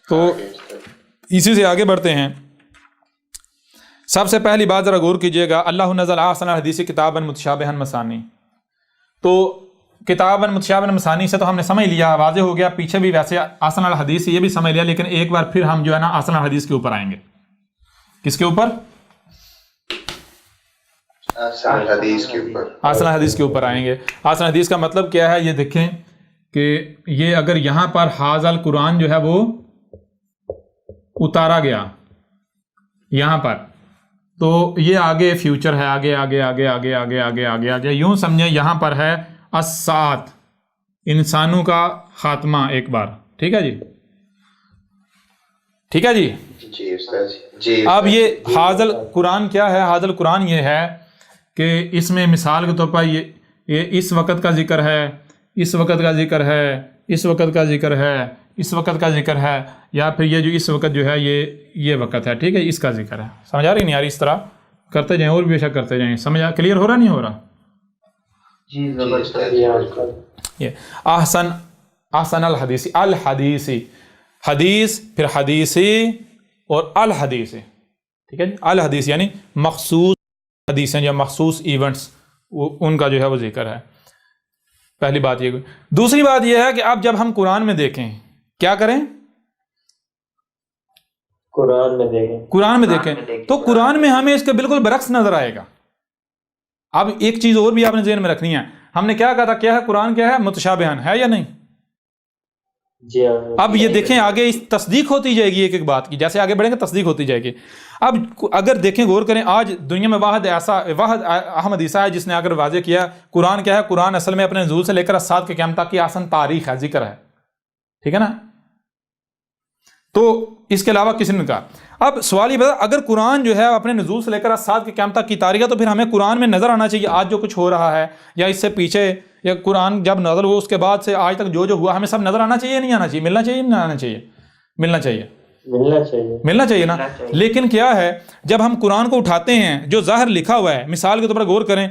تو اسی سے آگے بڑھتے ہیں. سب سے پہلی بات ذرا غور کیجئے گا, اللہ نزل احسن الحدیث کتابا متشابہا مثانی. تو کتابا متشابہا مثانی سے تو ہم نے سمجھ لیا, واضح ہو گیا. پیچھے بھی ویسے احسن الحدیث یہ بھی سمجھ لیا, لیکن ایک بار پھر ہم جو ہے نا احسن الحدیث کے اوپر آئیں گے. کس کے اوپر؟ احسن الحدیث کے اوپر آئیں گے. احسن الحدیث کا مطلب کیا ہے یہ دیکھیں کہ یہ اگر یہاں پر حاذا القرآن جو ہے وہ اتارا گیا یہاں پر, تو یہ آگے فیوچر ہے, آگے آگے آگے آگے آگے آگے آگے آگے یوں سمجھیں یہاں پر ہے الساعۃ, انسانوں کا خاتمہ ایک بار. ٹھیک ہے جی, ٹھیک ہے جی. اب یہ حاذا القرآن کیا ہے؟ حاذا القرآن یہ ہے کہ اس میں مثال کے طور پر یہ اس وقت کا ذکر ہے, اس وقت کا ذکر ہے, اس وقت کا ذکر ہے, اس وقت کا ذکر ہے, یا پھر یہ جو اس وقت جو ہے یہ وقت ہے. ٹھیک ہے, اس کا ذکر ہے. سمجھ آ رہی نہیں یار؟ اس طرح کرتے جائیں اور بھی بے شک کرتے جائیں. سمجھ کلیئر ہو رہا نہیں ہو رہا؟ جی. احسن الحدیث, الحدیثی, حدیث پھر حدیثی اور الحدیث. ٹھیک ہے جی, الحدیث یعنی مخصوص حدیثیں یا مخصوص ایونٹس, ان کا جو ہے وہ ذکر ہے. پہلی بات یہ. دوسری بات یہ ہے کہ اب جب ہم قرآن میں دیکھیں, کیا کریں؟ قرآن میں دیکھیں تو قرآن میں ہمیں اس کے بالکل برعکس نظر آئے گا. اب ایک چیز اور بھی آپ نے ذہن میں رکھنی ہے, ہم نے کیا کہا تھا, کیا ہے قرآن, کیا ہے متشابہن ہے یا نہیں؟ اب یہ دیکھیں آگے اس تصدیق ہوتی جائے گی ایک ایک بات کی, جیسے آگے بڑھیں گے تصدیق ہوتی جائے گی. اب اگر دیکھیں غور کریں, آج دنیا میں واحد احمد عیسیٰ ہے جس نے اگر واضح کیا قرآن کیا ہے. قرآن اصل میں اپنے نزول سے لے کر اسات کے قیامت تک کی آسن تاریخ ہے, ذکر ہے. ٹھیک ہے نا؟ تو اس کے علاوہ کسی نے کہا. اب سوال یہ بتا, اگر قرآن جو ہے اپنے نزول سے لے کر اسات کے قیامت تک کی تاریخ ہے, تو پھر ہمیں قرآن میں نظر آنا چاہیے آج جو کچھ ہو رہا ہے, یا اس سے پیچھے, یا قرآن جب نازل ہوا اس کے بعد سے آج تک جو ہوا, ہمیں سب نظر آنا چاہیے نہیں آنا چاہیے؟ ملنا چاہیے نہیں آنا چاہیے؟ ملنا چاہیے نا. لیکن کیا ہے, جب ہم قرآن کو اٹھاتے ہیں جو ظاہر لکھا ہوا ہے, مثال کے طور پر غور کریں,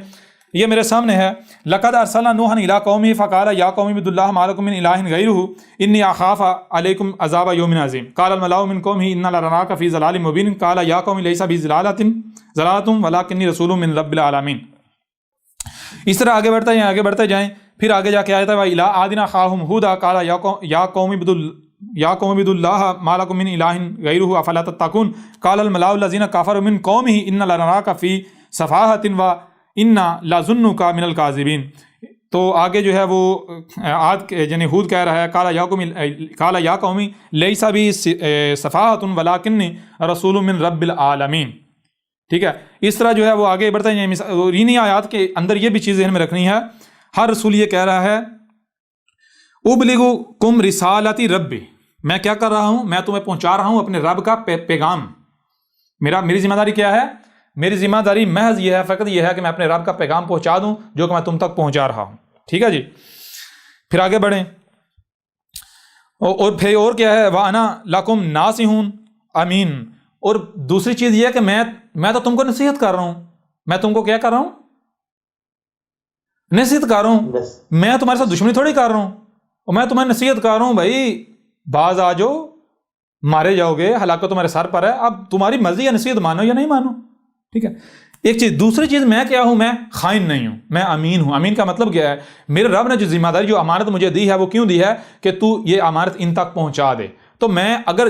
یہ میرے سامنے ہے, لقد ارسلنا نوحا الی قومہ فقال یا قوم اعبدوا اللہ ما لکم من الہ غیرہ انی اخاف علیکم عذاب یوم عظیم قال الملأ من قومہ انا لنراک فی ضلال مبین قال یا قوم لیس بی ضلالۃ ولکنی رسول من رب العالمین. اس طرح آگے بڑھتے جائیں. پھر آگے جا کے آیا تھا وَإِلَىٰ عَادٍ أَخَاهُمْ هُودًا قَالَ يَا قَوْمِ اعْبُدُوا اللَّهَ مَا لَكُم مِّنْ إِلَٰهٍ غَيْرُهُ أَفَلَا تَتَّقُونَ قَالَ الْمَلَأُ الَّذِينَ كَفَرُوا مِنْ قَوْمِهِ إِنَّا لَنَرَاكَ فِي سَفَاهَةٍ وَإِنَّا لَنَظُنُّكَ مِنَ الْكَاذِبِينَ. تو آگے جو ہے وہ عاد یعنی ہود کہہ رہا ہے قَالَ يَا قَوْمِ لَيْسَ بِي سَفَاهَةٌ وَلَٰكِنِّي رَسُولٌ مِّن رَبِّ الْعَالَمِينَ. ٹھیک ہے, اس طرح جو ہے وہ آگے بڑھتے ہیں. انہی آیات کے اندر یہ بھی چیز ذہن میں رکھنی ہے, ہر رسول یہ کہہ رہا ہے ابلغکم رسالتی ربی, میں کیا کر رہا ہوں, میں تمہیں پہنچا رہا ہوں اپنے رب کا پیغام. میری ذمہ داری کیا ہے؟ میری ذمہ داری محض یہ ہے, فقط یہ ہے کہ میں اپنے رب کا پیغام پہنچا دوں جو کہ میں تم تک پہنچا رہا ہوں. ٹھیک ہے جی, پھر آگے بڑھیں. اور پھر اور کیا ہے, وانا لکم ناصح امین. اور دوسری چیز یہ ہے کہ میں تو تم کو نصیحت کر رہا ہوں. میں تم کو کیا کر رہا ہوں؟ نصیحت کر رہا ہوں. میں تمہارے ساتھ دشمنی تھوڑی کر رہا ہوں, اور میں تمہیں نصیحت کر رہا ہوں بھائی باز آ جاؤ, مارے جاؤ گے, ہلاکت تمہارے سر پر ہے, اب تمہاری مرضی ہے نصیحت مانو یا نہیں مانو. ٹھیک ہے, ایک چیز. دوسری چیز, میں کیا ہوں؟ میں خائن نہیں ہوں, میں امین ہوں. امین کا مطلب کیا ہے؟ میرے رب نے جو ذمہ داری, جو امانت مجھے دی ہے, وہ کیوں دی ہے کہ تو یہ امانت ان تک پہنچا دے. تو میں اگر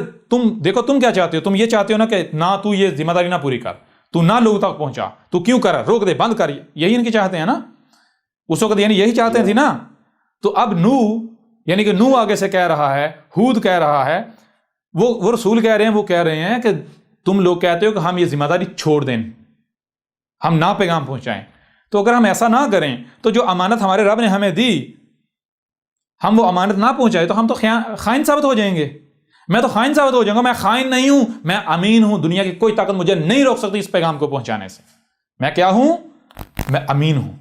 دیکھو تم کیا چاہتے ہو, تم یہ چاہتے ہو نا کہ نہ تو یہ ذمہ داری نہ پوری کر, تو نہ لوگوں تک پہنچا, تو کیوں کر, روک دے, بند کر. یہی ان کی چاہتے ہیں نا اس وقت, یعنی یہی چاہتے تھے نا. تو اب نو یعنی کہ نو آگے سے کہہ رہا ہے, ہود کہہ رہا ہے, وہ رسول کہہ رہے ہیں, وہ کہہ رہے ہیں کہ تم لوگ کہتے ہو کہ ہم یہ ذمہ داری چھوڑ دیں, ہم نہ پیغام پہنچائیں. تو اگر ہم ایسا نہ کریں تو جو امانت ہمارے رب نے ہمیں دی, ہم وہ امانت نہ پہنچائے تو ہم تو خائن ثابت ہو جائیں گے. میں تو خائن ثابت ہو جاؤں گا. میں خائن نہیں ہوں, میں امین ہوں. دنیا کی کوئی طاقت مجھے نہیں روک سکتی اس پیغام کو پہنچانے سے. میں کیا ہوں؟ میں امین ہوں.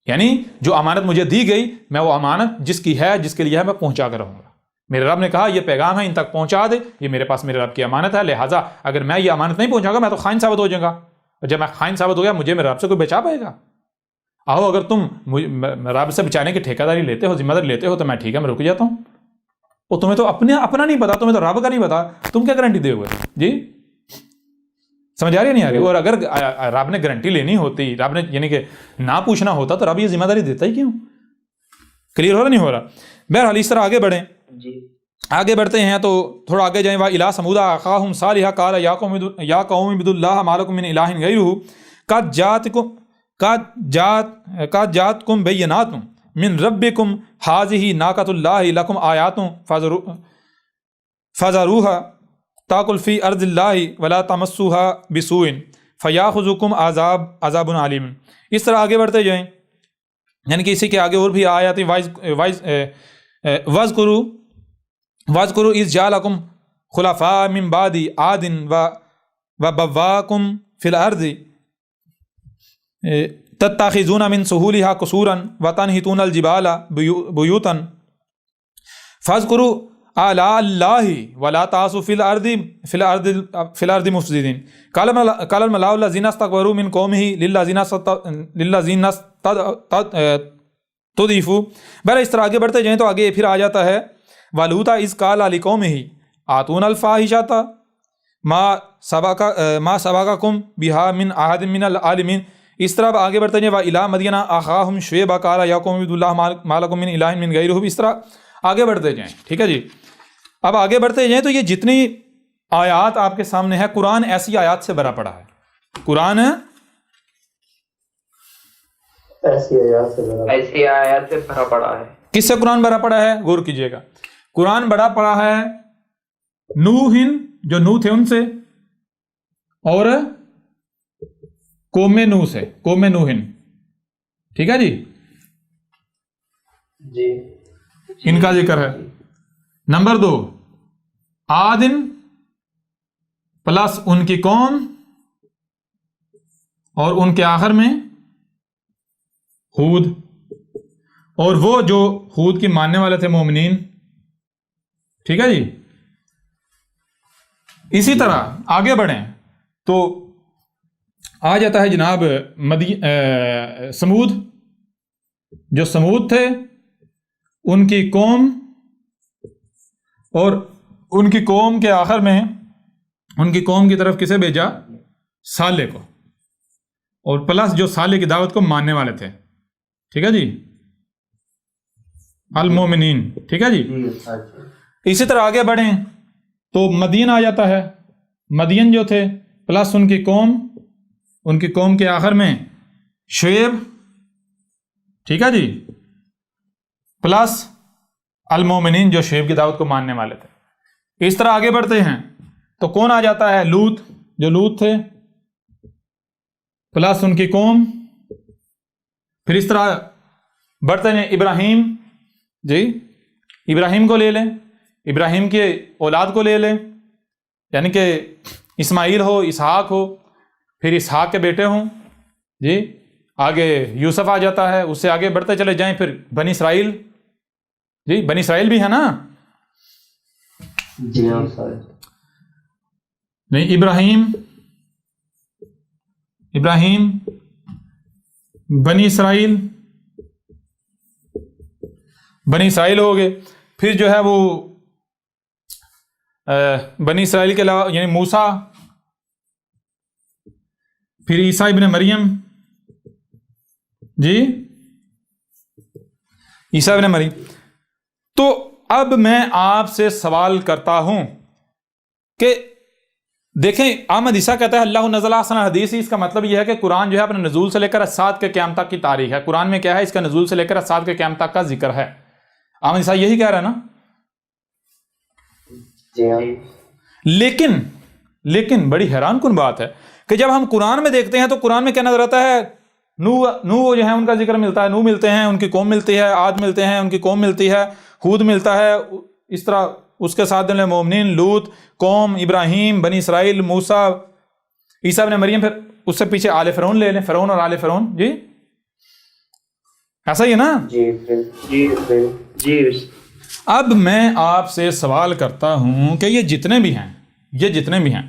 یعنی جو امانت مجھے دی گئی, میں وہ امانت جس کی ہے, جس کے لیے ہے, میں پہنچا کر رہوں گا. میرے رب نے کہا یہ پیغام ہے, ان تک پہنچا دے, یہ میرے پاس میرے رب کی امانت ہے. لہٰذا اگر میں یہ امانت نہیں پہنچاؤں گا میں تو خائن ثابت ہو جاؤں گا, اور جب میں خائن ثابت ہو گیا مجھے میرے رب سے کوئی بچا پائے گا؟ آؤ, اگر تم رب سے بچانے کی ٹھیکہ داری لیتے ہو, ذمہ داری لیتے ہو, تو میں ٹھیک ہے, میں رک جاتا ہوں. وہ تمہیں تو اپنا نہیں پتا، تمہیں تو رب کا نہیں پتا، تم کیا گارنٹی دے ہوئے؟ جی سمجھ آ رہی ہے نہیں آ رہی؟ اور اگر رب نے گارنٹی لینی ہوتی، رب نے یعنی کہ نہ پوچھنا ہوتا تو رب یہ ذمہ داری دیتا ہی کیوں؟ کلیئر ہو رہا نہیں ہو رہا؟ بہرحال اس طرح آگے بڑھیں، آگے بڑھتے ہیں تو تھوڑا آگے جائیں. وَإِلَىٰ ثَمُودَ أَخَاهُمْ صَالِحًا قَالَ يَا قَوْمِ اعْبُدُوا اللَّهَ مَا لَكُم مِّنْ إِلَٰهٍ غَيْرُهُ قَدْ جَاءَتْكُم بَيِّنَاتٌ مِّن رَّبِّكُمْ هَٰذِهِ نَاقَةُ اللَّهِ لَكُمْ آيَاتٌ فَذَرُوهَا تَأْكُلْ فِي أَرْضِ اللَّهِ وَلَا تَمَسُّوهَا بِسُوءٍ فَيَأْخُذَكُمْ عَذَابٌ عَلِيمٌ. اس طرح آگے بڑھتے جائیں، یعنی کہ اسی کے آگے اور بھی آیات وَاذْكُرُوا إِذْ جَعَلَكُمْ خُلَفَاءَ مِن بَعْدِ عَادٍ وَبَوَّأَكُمْ فِي الْأَرْضِ تَتَّخِذُونَ مِن سُهُولِهَا قُصُورًا وَتَنْحِتُونَ الْجِبَالَ بُيُوتًا فَاذْكُرُوا آلاءَ اللَّهِ وَلَا تَعْثُوا فِي الْأَرْضِ مُفْسِدِينَ. قَالَ الْمَلَأُ الَّذِينَ اسْتَكْبَرُوا مِن قَوْمِهِ لِلَّذِينَ اسْتُضْعِفُوا. بہر اس طرح آگے بڑھتے جائیں تو آگے پھر آ جاتا ہے وَلُوطًا إِذْ قَالَ لِقَوْمِهِ آتُونَا الْفَاحِشَةَ مَا سَبَقَكُم بِهَا مِنْ أَحَدٍ مِّنَ الْعَالَمِينَ. اس طرح آگے بڑھتے جائیں وَإِلَىٰ مَدْيَنَ أَخَاهُمْ شُعَيْبًا قَالَ يَا قَوْمِ اعْبُدُوا اللَّهَ مَا لَكُم مِّنْ إِلَٰهٍ غَيْرُهُ. اس طرح آگے بڑھتے جائیں. ٹھیک ہے جی، اب آگے بڑھتے جائیں تو یہ جتنی آیات آپ کے سامنے ہے، قرآن ایسی آیات سے بھرا پڑا ہے. قرآن ایسی آیات سے بھرا پڑا ہے. کس سے قرآن بھرا پڑا ہے؟ غور کیجئے گا. قرآن بڑا پڑا ہے نوحن، جو نوح تھے ان سے، اور قوم نوح سے، قوم نوحن. ٹھیک ہے جی، ان کا ذکر ہے. نمبر 2 عادن پلس ان کی قوم، اور ان کے آخر میں ہود، اور وہ جو ہود کی ماننے والے تھے مومنین. ٹھیک ہے جی. اسی طرح آگے بڑھیں تو آ جاتا ہے جناب سمود، جو سمود تھے ان کی قوم، اور ان کی قوم کے آخر میں ان کی قوم کی طرف کسے بھیجا؟ صالح کو، اور پلس جو صالح کی دعوت کو ماننے والے تھے. ٹھیک ہے جی، المومنین. ٹھیک ہے جی. اسی طرح آگے بڑھیں تو مدین آ جاتا ہے، مدین جو تھے پلس ان کی قوم کے آخر میں شعیب. ٹھیک ہے جی، پلس المومنین جو شعیب کی دعوت کو ماننے والے تھے. اس طرح آگے بڑھتے ہیں تو کون آ جاتا ہے؟ لوط، جو لوط تھے پلس ان کی قوم. پھر اس طرح بڑھتے ہیں ابراہیم. جی ابراہیم کو لے لیں، ابراہیم کے اولاد کو لے لیں، یعنی کہ اسماعیل ہو، اسحاق ہو، پھر اسحاق کے بیٹے ہوں. جی آگے یوسف آ جاتا ہے. اس سے آگے بڑھتے چلے جائیں پھر بنی اسرائیل. جی بنی اسرائیل بھی ہے نا؟ جی نہیں، ابراہیم بنی اسرائیل ہو گئے. پھر جو ہے وہ بنی اسرائیل کے علاوہ یعنی موسیٰ، پھر عیسیٰ ابن مریم. جی عیسیٰ ابن مریم. تو اب میں آپ سے سوال کرتا ہوں کہ دیکھیں، احمد عیسیٰ کہتا ہے اللہ نزل احسن الحدیث. اس کا مطلب یہ ہے کہ قرآن جو ہے اپنے نزول سے لے کر اسات کے قیامت تک کی تاریخ ہے. قرآن میں کیا ہے؟ اس کا نزول سے لے کر اسات کے قیامت تک کا ذکر ہے. احمد عیسیٰ یہی کہہ رہا ہے نا؟ لیکن بڑی حیران کن بات ہے کہ جب ہم قرآن میں دیکھتے ہیں تو قرآن میں کیا نظر آتا ہے؟ نوح جو ہے ان کا ذکر ملتا ہے، نوح ملتے ہیں، ان کی قوم ملتی ہے، عاد ملتے ہیں، ان کی قوم ملتی ہے، ہود ملتا ہے. اس طرح اس کے ساتھ مومنین، لوط، قوم، ابراہیم، بنی اسرائیل، موسیٰ، عیسیٰ ابن مریم. پھر اس سے پیچھے آل فرعون لے لیں، فرعون اور آل فرعون. جی ایسا ہی ہے نا؟ جی. اب میں آپ سے سوال کرتا ہوں کہ یہ جتنے بھی ہیں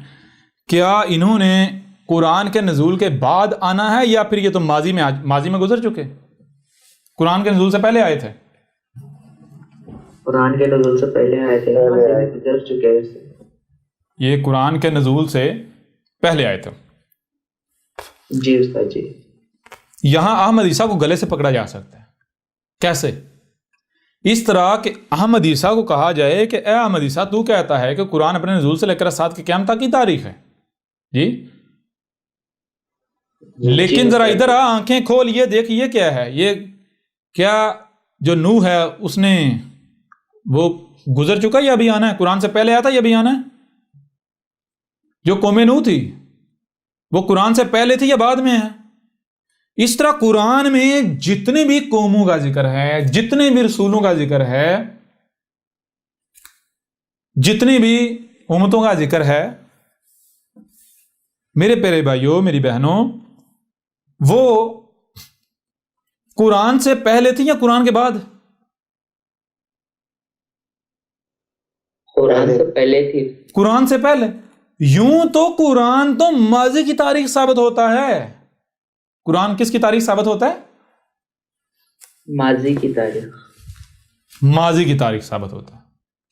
کیا انہوں نے قرآن کے نزول کے بعد آنا ہے، یا پھر یہ تو ماضی میں گزر چکے؟ قرآن کے نزول سے پہلے آئے تھے. قرآن کے نزول سے پہلے آئے تھے، گزر چکے ہیں اس سے. یہ قرآن کے نزول سے پہلے آئے تھے. جی استاد جی. یہاں احمد عیسیٰ کو گلے سے پکڑا جا سکتا ہے. کیسے؟ اس طرح کہ احمد عیسیٰ کو کہا جائے کہ اے احمد عیسیٰ تو کہتا ہے کہ قرآن اپنے نزول سے لے کر ساتھ کے قیامت تک کی تاریخ ہے. جی لیکن ذرا ادھر آنکھیں کھول یہ دیکھ یہ کیا ہے. یہ کیا جو نوح ہے اس نے وہ گزر چکا یا ابھی آنا ہے؟ قرآن سے پہلے آیا تھا یا ابھی آنا ہے؟ جو قوم نوح تھی وہ قرآن سے پہلے تھی یا بعد میں ہے؟ اس طرح قرآن میں جتنے بھی قوموں کا ذکر ہے، جتنے بھی رسولوں کا ذکر ہے، جتنی بھی امتوں کا ذکر ہے، میرے پیارے بھائیوں میری بہنوں، وہ قرآن سے پہلے تھی یا قرآن کے بعد؟ قرآن سے پہلے تھی. قرآن سے پہلے. یوں تو قرآن تو ماضی کی تاریخ ثابت ہوتا ہے. قرآن کس کی تاریخ ثابت ہوتا ہے؟ ماضی کی تاریخ. ماضی کی تاریخ ثابت ہوتا ہے.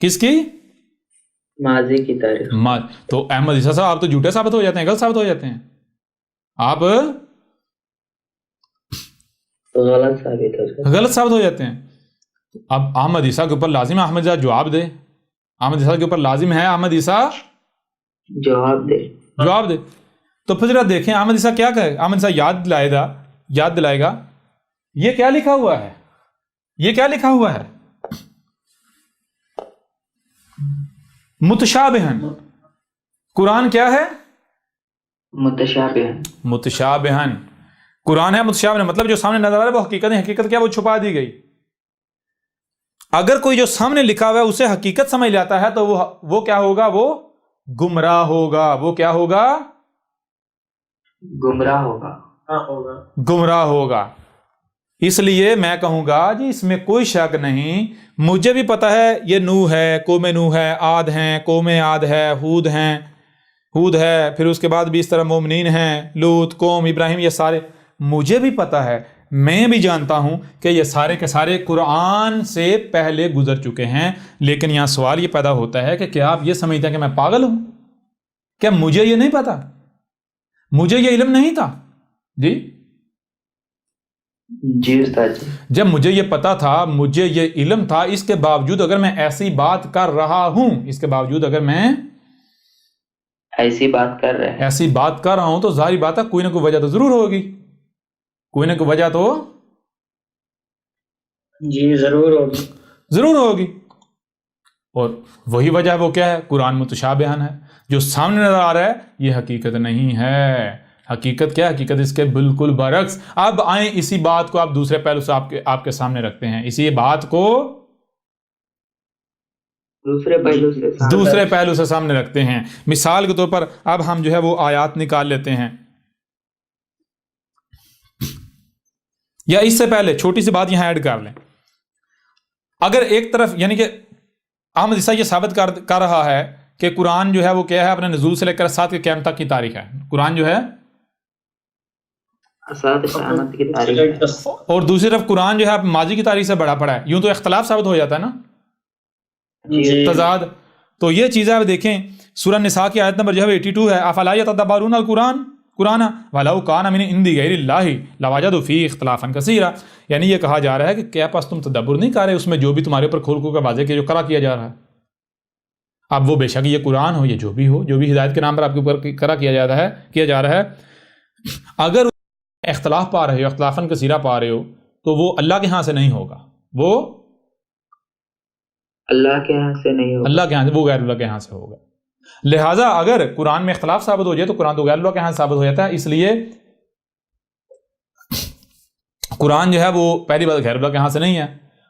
کس کی؟ ماضی کی تاریخ. تو احمد عیسیٰ صاحب آپ تو جھوٹے ثابت ہو جاتے ہیں، غلط ثابت ہو جاتے ہیں. آپ غلط ثابت ہو جاتے ہیں. اب احمد عیسیٰ کے اوپر لازم ہے احمد عیسیٰ جواب دے. احمد عیسیٰ کے اوپر لازم ہے احمد عیسیٰ جواب دے. تو پھر ذرا دیکھیں احمد عیسیٰ کیا کہے. احمد عیسیٰ یاد دلائے گا یہ کیا لکھا ہوا ہے. یہ کیا لکھا ہوا ہے؟ متشابہن. قرآن کیا ہے؟ متشابہن. قرآن ہے متشابہن، مطلب جو سامنے نظر آ رہا ہے وہ حقیقت ہے. حقیقت کیا؟ وہ چھپا دی گئی. اگر کوئی جو سامنے لکھا ہوا ہے اسے حقیقت سمجھ لیتا ہے تو وہ کیا ہوگا؟ وہ گمراہ ہوگا. وہ کیا ہوگا؟ گمراہ ہوگا. اس لیے میں کہوں گا جی اس میں کوئی شک نہیں. مجھے بھی پتا ہے یہ نوح ہے، قوم نوح ہے، عاد ہیں، قوم عاد ہے، ہود ہے، پھر اس کے بعد بھی اس طرح مومنین ہیں، لوط، قوم ابراہیم، یہ سارے مجھے بھی پتا ہے. میں بھی جانتا ہوں کہ یہ سارے کے سارے قرآن سے پہلے گزر چکے ہیں. لیکن یہاں سوال یہ پیدا ہوتا ہے کہ کیا آپ یہ سمجھتے ہیں کہ میں پاگل ہوں؟ کیا مجھے یہ نہیں پتا؟ مجھے یہ علم نہیں تھا؟ جی استاد جی. جب مجھے یہ پتا تھا، مجھے یہ علم تھا، اس کے باوجود اگر میں ایسی بات کر رہا ہوں، اس کے باوجود اگر میں ایسی بات کر رہا ہوں تو ظاہری بات ہے کوئی نہ کوئی وجہ تو ضرور ہوگی. کوئی نہ کوئی وجہ تو جی ضرور ہوگی. اور وہی وجہ وہ کیا ہے؟ قرآن متشابہن ہے. جو سامنے نظر آ رہا ہے یہ حقیقت نہیں ہے. حقیقت کیا ہے؟ حقیقت اس کے بالکل برعکس. اب آئیں اسی بات کو آپ دوسرے پہلو سے آپ کے سامنے رکھتے ہیں. اسی بات کو دوسرے پہلو سے سامنے رکھتے ہیں. مثال کے طور پر اب ہم جو ہے وہ آیات نکال لیتے ہیں. یا اس سے پہلے چھوٹی سی بات یہاں ایڈ کر لیں. اگر ایک طرف یعنی کہ احمد عیسیٰ یہ ثابت کر رہا ہے کہ قرآن جو ہے وہ کیا ہے؟ اپنے نزول سے لے کر ساتھ کے قیامت تک کی تاریخ ہے. قرآن جو ہے اور دوسری طرف قرآن جو ہے ماضی کی تاریخ سے بڑا پڑا ہے. یوں تو اختلاف ثابت ہو جاتا ہے نا، تضاد. تو یہ چیزیں آپ دیکھیں سورہ نساء کی آیت نمبر جو ہے 82 ہے. افلا یتدبرون القرآن ولو کان من عند غیر اللہ لوجدوا فیہ اختلافا کثیرا. یعنی یہ کہا جا رہا ہے کہ کیا پاس تم تدبر نہیں کر رہے اس میں جو بھی تمہارے اوپر کھول کر واضح کیا جو کرا کیا جا رہا ہے. اب وہ بے شک یہ قرآن ہو، یہ جو بھی ہدایت کے نام پر آپ کے اوپر کرا کیا جا رہا ہے، اگر اختلاف پا رہے ہو، اختلافاً کثیرہ پا رہے ہو، تو وہ اللہ کے ہاں سے نہیں ہوگا. وہ اللہ کے ہاں سے نہیں ہوگا، وہ غیر اللہ کے ہاں سے ہوگا. لہٰذا اگر قرآن میں اختلاف ثابت ہو جائے تو قرآن تو غیر اللہ کے ہاں ثابت ہو جاتا ہے. اس لیے قرآن جو ہے وہ پہلی بات غیر اللہ کے ہاں سے نہیں ہے.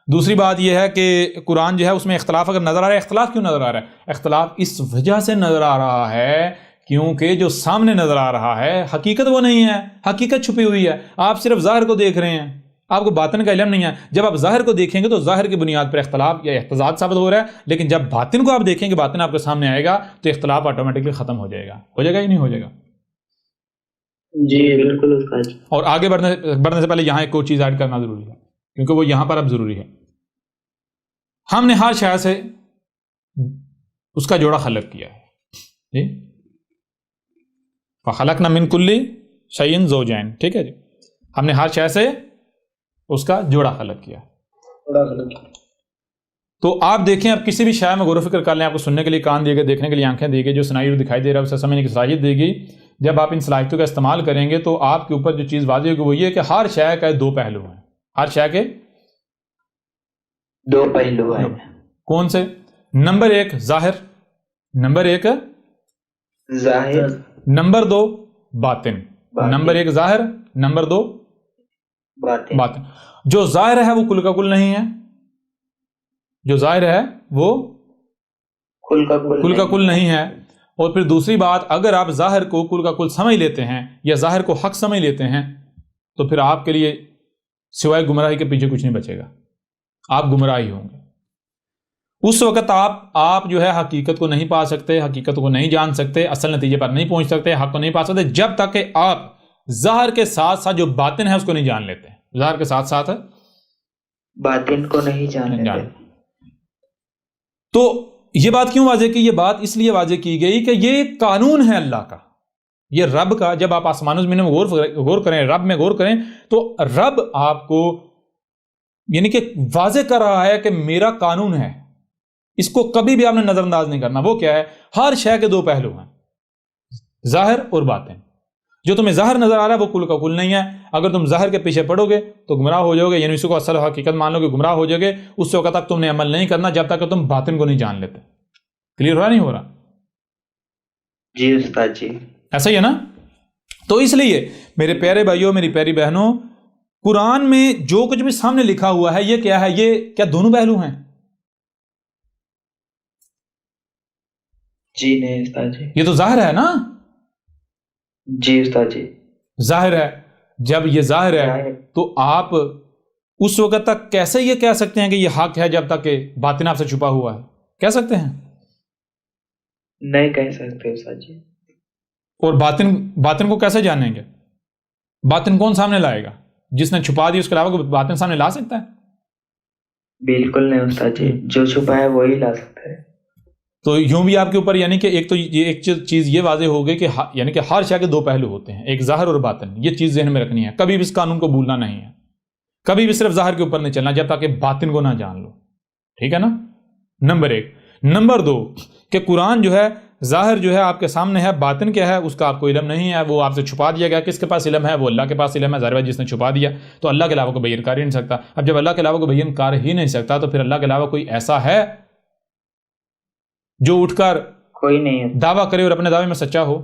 دوسری بات یہ ہے کہ قرآن جو ہے اس میں اختلاف اگر نظر آ رہا ہے، اختلاف کیوں نظر آ رہا ہے؟ اختلاف اس وجہ سے نظر آ رہا ہے کیونکہ جو سامنے نظر آ رہا ہے حقیقت وہ نہیں ہے، حقیقت چھپی ہوئی ہے. آپ صرف ظاہر کو دیکھ رہے ہیں، آپ کو باطن کا علم نہیں ہے. جب آپ ظاہر کو دیکھیں گے تو ظاہر کی بنیاد پر اختلاف یا احتجاج ثابت ہو رہا ہے، لیکن جب باطن کو آپ دیکھیں گے، باطن آپ کے سامنے آئے گا تو اختلاف آٹومیٹکلی ختم ہو جائے گا. ہو جائے گا یا نہیں ہو جائے گا؟ جی بالکل استاد. اور آگے بڑھنے سے پہلے یہاں ایک اور چیز ایڈ کرنا ضروری ہے کیونکہ وہ یہاں پر اب ضروری ہے. ہم نے ہر شے سے اس کا جوڑا خلق کیا ہے جی. فخلقنا من کل شیء زوجین. ٹھیک ہے جی, ہم نے ہر شے سے اس کا جوڑا خلق کیا. تو آپ دیکھیں, اب کسی بھی شے میں غور و فکر کر لیں. آپ کو سننے کے لیے کان دیے گئے, دیکھنے کے لیے آنکھیں دی گئی, جو سنائی اور دکھائی دے رہا ہے اسے سمجھنے کی صلاحیت دی گئی. جب آپ ان صلاحیتوں کا استعمال کریں گے تو آپ کے اوپر جو چیز واضح ہوگی وہ یہ کہ ہر شے کا دو پہلو ہیں. ہر شے کے دو پہلو ہیں. کون سے؟ نمبر ایک ظاہر, نمبر ایک ظاہر, نمبر دو باطن. نمبر ایک ظاہر, نمبر دو باطن. جو ظاہر ہے وہ کل کا کل نہیں ہے. جو ظاہر ہے وہ کل کا کل نہیں ہے. اور پھر دوسری بات, اگر آپ ظاہر کو کل کا کل سمجھ لیتے ہیں یا ظاہر کو حق سمجھ لیتے ہیں تو پھر آپ کے لیے سوائے گمراہی کے پیچھے کچھ نہیں بچے گا. آپ گمراہی ہوں گے. اس وقت آپ جو ہے حقیقت کو نہیں پا سکتے, حقیقت کو نہیں جان سکتے, اصل نتیجے پر نہیں پہنچ سکتے, حق کو نہیں پا سکتے جب تک کہ آپ ظاہر کے ساتھ ساتھ جو باطن ہے اس کو نہیں جان لیتے. ظاہر کے ساتھ ساتھ باطن کو نہیں جان لیتے. تو یہ بات کیوں واضح کی؟ یہ بات اس لیے واضح کی گئی کہ یہ قانون ہے اللہ کا, یہ رب کا. جب آپ آسمان و زمین میں غور کریں, رب میں غور کریں, تو رب آپ کو یعنی کہ واضح کر رہا ہے کہ میرا قانون ہے, اس کو کبھی بھی آپ نے نظر انداز نہیں کرنا. وہ کیا ہے؟ ہر شے کے دو پہلو ہیں, ظاہر اور باطن. جو تمہیں ظاہر نظر آ رہا ہے وہ کل کا کل نہیں ہے. اگر تم ظاہر کے پیچھے پڑو گے تو گمراہ ہو جاؤ گے, یعنی اس کو اصل حقیقت مان لو گے, گمراہ ہو جاؤ گے. اس وقت تک تم نے عمل نہیں کرنا جب تک کہ تم باطن کو نہیں جان لیتے. کلیئر ہو رہا نہیں ہو رہا؟ جی استاد جی, ایسا ہی ہے نا. تو اس لیے میرے پیارے بھائیوں, میری پیاری بہنوں, قرآن میں جو کچھ بھی سامنے لکھا ہوا ہے یہ کیا ہے؟ یہ کیا دونوں پہلو ہیں؟ جی نہیں استاد جی. یہ تو ظاہر ہے نا. جی استاد جی, ظاہر ہے. جب یہ ظاہر ہے تو آپ اس وقت تک کیسے یہ کہہ سکتے ہیں کہ یہ حق ہے جب تک کہ باطن آپ سے چھپا ہوا ہے؟ کہہ سکتے ہیں؟ نہیں کہہ سکتے استاد جی. اور باطن کو کیسے جانیں گے؟ باطن کون سامنے لائے گا؟ جس نے چھپا دی اس کے علاوہ کوئی باطن سامنے لا سکتا ہے؟ بالکل نہیں استاد جی, جو چھپا ہے وہی لا سکتا ہے. تو یوں بھی آپ کے اوپر یعنی کہ ایک تو یہ ایک چیز یہ واضح ہو گئی کہ یعنی کہ ہر شے کے دو پہلو ہوتے ہیں, ایک ظاہر اور باطن. یہ چیز ذہن میں رکھنی ہے, کبھی بھی اس قانون کو بھولنا نہیں ہے. کبھی بھی صرف ظاہر کے اوپر نہیں چلنا جب تک کہ باطن کو نہ جان لو. ٹھیک ہے نا. نمبر ایک. نمبر دو کہ قرآن جو ہے ظاہر جو ہے آپ کے سامنے ہے, باطن کیا ہے اس کا آپ کو علم نہیں ہے, وہ آپ سے چھپا دیا گیا. کس کے پاس علم ہے؟ وہ اللہ کے پاس علم ہے. ظاہر بات جس نے چھپا دیا تو اللہ کے علاوہ کو بیان کر ہی نہیں سکتا. اب جب اللہ کے علاوہ کو بیان کر ہی نہیں سکتا تو پھر اللہ کے علاوہ کوئی ایسا ہے جو اٹھ کر کوئی نہیں ہے دعویٰ کرے اور اپنے دعوے میں سچا ہو؟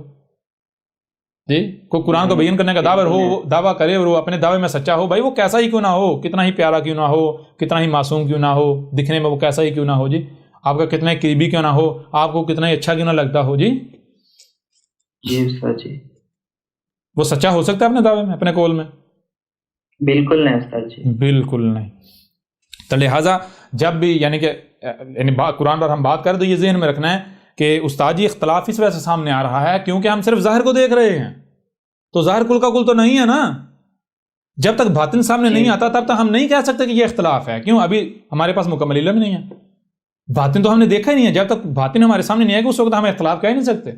جی, کوئی قرآن کو بیان کرنے کا دعویٰ ہو, وہ دعویٰ کرے اور وہ اپنے دعوے میں سچا ہو, بھائی وہ کیسا ہی کیوں نہ ہو, کتنا ہی پیارا کیوں نہ ہو, کتنا ہی معصوم کیوں نہ ہو, دکھنے میں وہ کیسا ہی کیوں نہ ہو, جی آپ کا کتنا ہی قریبی کیوں نہ ہو, آپ کو کتنا ہی اچھا کیوں نہ لگتا ہو, جی جی استاد جی, وہ سچا ہو سکتا ہے اپنے دعوے میں, اپنے قول میں؟ بالکل نہیں استاد جی, بالکل نہیں. تو لہٰذا جب بھی یعنی کہ قرآن پر ہم بات کریں تو یہ ذہن میں رکھنا ہے کہ استاد جی اختلاف اس وجہ سے سامنے آ رہا ہے کیونکہ ہم صرف ظاہر کو دیکھ رہے ہیں. تو ظاہر کل کا کل تو نہیں ہے نا. جب تک باطن سامنے نہیں آتا تب تک ہم نہیں کہہ سکتے کہ یہ اختلاف ہے. کیوں؟ ابھی ہمارے پاس مکمل علم نہیں ہے, باطن تو ہم نے دیکھا ہی نہیں ہے. جب تک باطن ہمارے سامنے نہیں آئے گا اس وقت ہم اختلاف کہہ نہیں سکتے.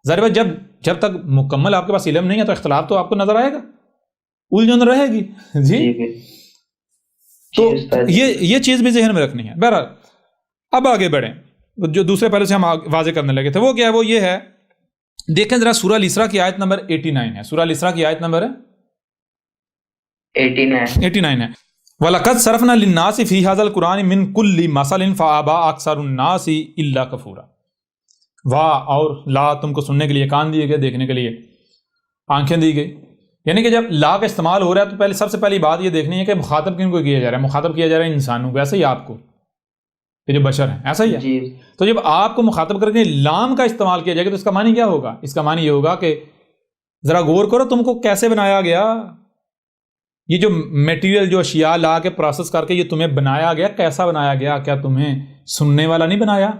ظاہر بات جب تک مکمل آپ کے پاس علم نہیں ہے تو اختلاف تو آپ کو نظر آئے گا, الجھن رہے گی. جی تو یہ چیز بھی ذہن میں رکھنی ہے. بہرحال اب آگے بڑھیں, جو دوسرے پہلے سے ہم واضح کرنے لگے تھے وہ کیا ہے؟ وہ یہ ہے, دیکھیں ذرا سورہ الاسراء کی آیت نمبر 89 ہے. سورہ الاسراء کی آیت نمبر 89 ہے. وَلَقَدْ صَرَفْنَا لِلنَّاسِ فِي هَذَا الْقُرْآنِ مِنْ كُلِّ مَثَلٍ فَأَبَىٰ أَكْثَرُ النَّاسِ إِلَّا كُفُورًا. واہ اور لا تم کو سننے کے لیے کان دیے گئے, دیکھنے کے لیے آنکھیں دی گئی. یعنی کہ جب لا کا استعمال ہو رہا ہے تو سب سے پہلی بات یہ دیکھنی ہے کہ مخاطب کن کو کیا جا رہا ہے. مخاطب کیا جا رہا ہے انسانوں کو, ایسا ہی آپ کو کہ جو بشر ہیں, ایسا ہی ہے جی. تو جب آپ کو مخاطب کر کے لام کا استعمال کیا جائے گا تو اس کا معنی کیا ہوگا؟ اس کا معنی یہ ہوگا کہ ذرا غور کرو تم کو کیسے بنایا گیا. یہ جو میٹیریل جو اشیاء لا کے پروسیس کر کے یہ تمہیں بنایا گیا, کیسا بنایا گیا؟ کیا تمہیں سننے والا نہیں بنایا,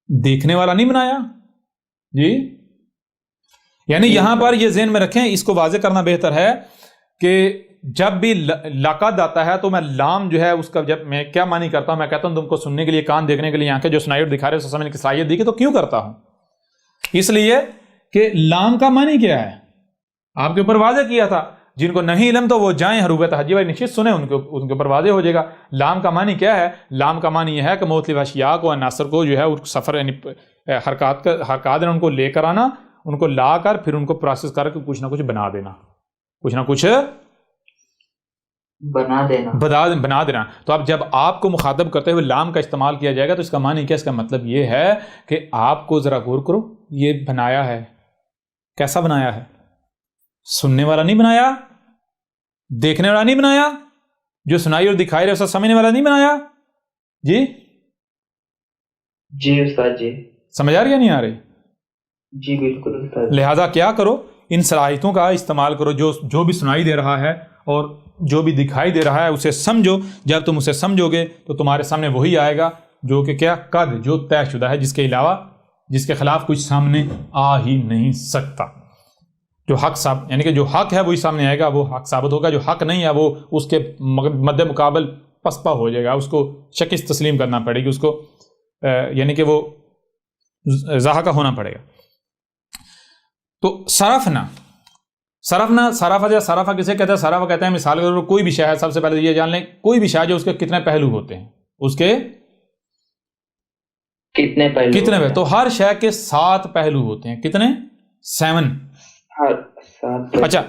دیکھنے والا نہیں بنایا؟ جی یعنی یہاں پر یہ ذہن میں رکھیں, اس کو واضح کرنا بہتر ہے کہ جب بھی لقد آتا ہے تو میں لام جو ہے اس کا جب میں کیا معنی کرتا ہوں، میں کہتا ہوں تم کو سننے کے لیے کان، دیکھنے کے لیے آنکھیں، جو سنائی اور دکھا رہے سمجھنے کی صلاحیت دی، کہ تو کیوں کرتا ہوں؟ اس لیے کہ لام کا معنی کیا ہے آپ کے اوپر واضح کیا تھا، جن کو نہیں علم تو وہ جائیں حروف تہجی والی نشست سنیں، ان کے اوپر واضح ہو جائے گا۔ لام کا معنی کیا ہے؟ لام کا معنی یہ ہے کہ مختلف اشیاء کو، عناصر کو جو ہے سفر یعنی حرکات ان کو لے کر آنا، ان کو لا کر پھر ان کو پروسیس کر کے کچھ نہ کچھ بنا دینا، کچھ نہ کچھ بنا دینا۔ تو اب جب آپ کو مخاطب کرتے ہوئے لام کا استعمال کیا جائے گا تو اس کا معنی کیا؟ اس کا مطلب یہ ہے کہ آپ کو ذرا غور کرو، یہ بنایا ہے، کیسا بنایا ہے؟ سننے والا نہیں بنایا، دیکھنے والا نہیں بنایا، جو سنائی اور دکھائی رہے اسے سمجھنے والا نہیں بنایا۔ جی استاد جی، سمجھ آ رہی ہے نہیں آ رہی؟ جی بالکل استاد۔ لہذا کیا کرو، ان صلاحیتوں کا استعمال کرو، جو بھی سنائی دے رہا ہے اور جو بھی دکھائی دے رہا ہے اسے سمجھو۔ جب تم اسے سمجھو گے تو تمہارے سامنے وہی آئے گا جو کہ کیا؟ قد، جو طے شدہ ہے، جس کے علاوہ، جس کے خلاف کچھ سامنے آ ہی نہیں سکتا۔ جو حق صاحب یعنی کہ جو حق ہے وہی سامنے آئے گا، وہ حق ثابت ہوگا۔ جو حق نہیں ہے وہ اس کے مد مقابل پسپا ہو جائے گا، اس کو شکست تسلیم کرنا پڑے گی، اس کو یعنی کہ وہ ضحکہ ہونا پڑے گا۔ تو صرفہ کسے کہتے ہیں؟ صرفہ کہتے ہیں، مثال کے طور پر کوئی بھی شے ہے، سب سے پہلے یہ جان لیں، کوئی بھی شے جو اس کے کتنے پہلو ہوتے ہیں، اس کے کتنے پہلو؟ تو ہر شے کے 7 پہلو ہوتے ہیں۔ کتنے؟ 7۔ اچھا،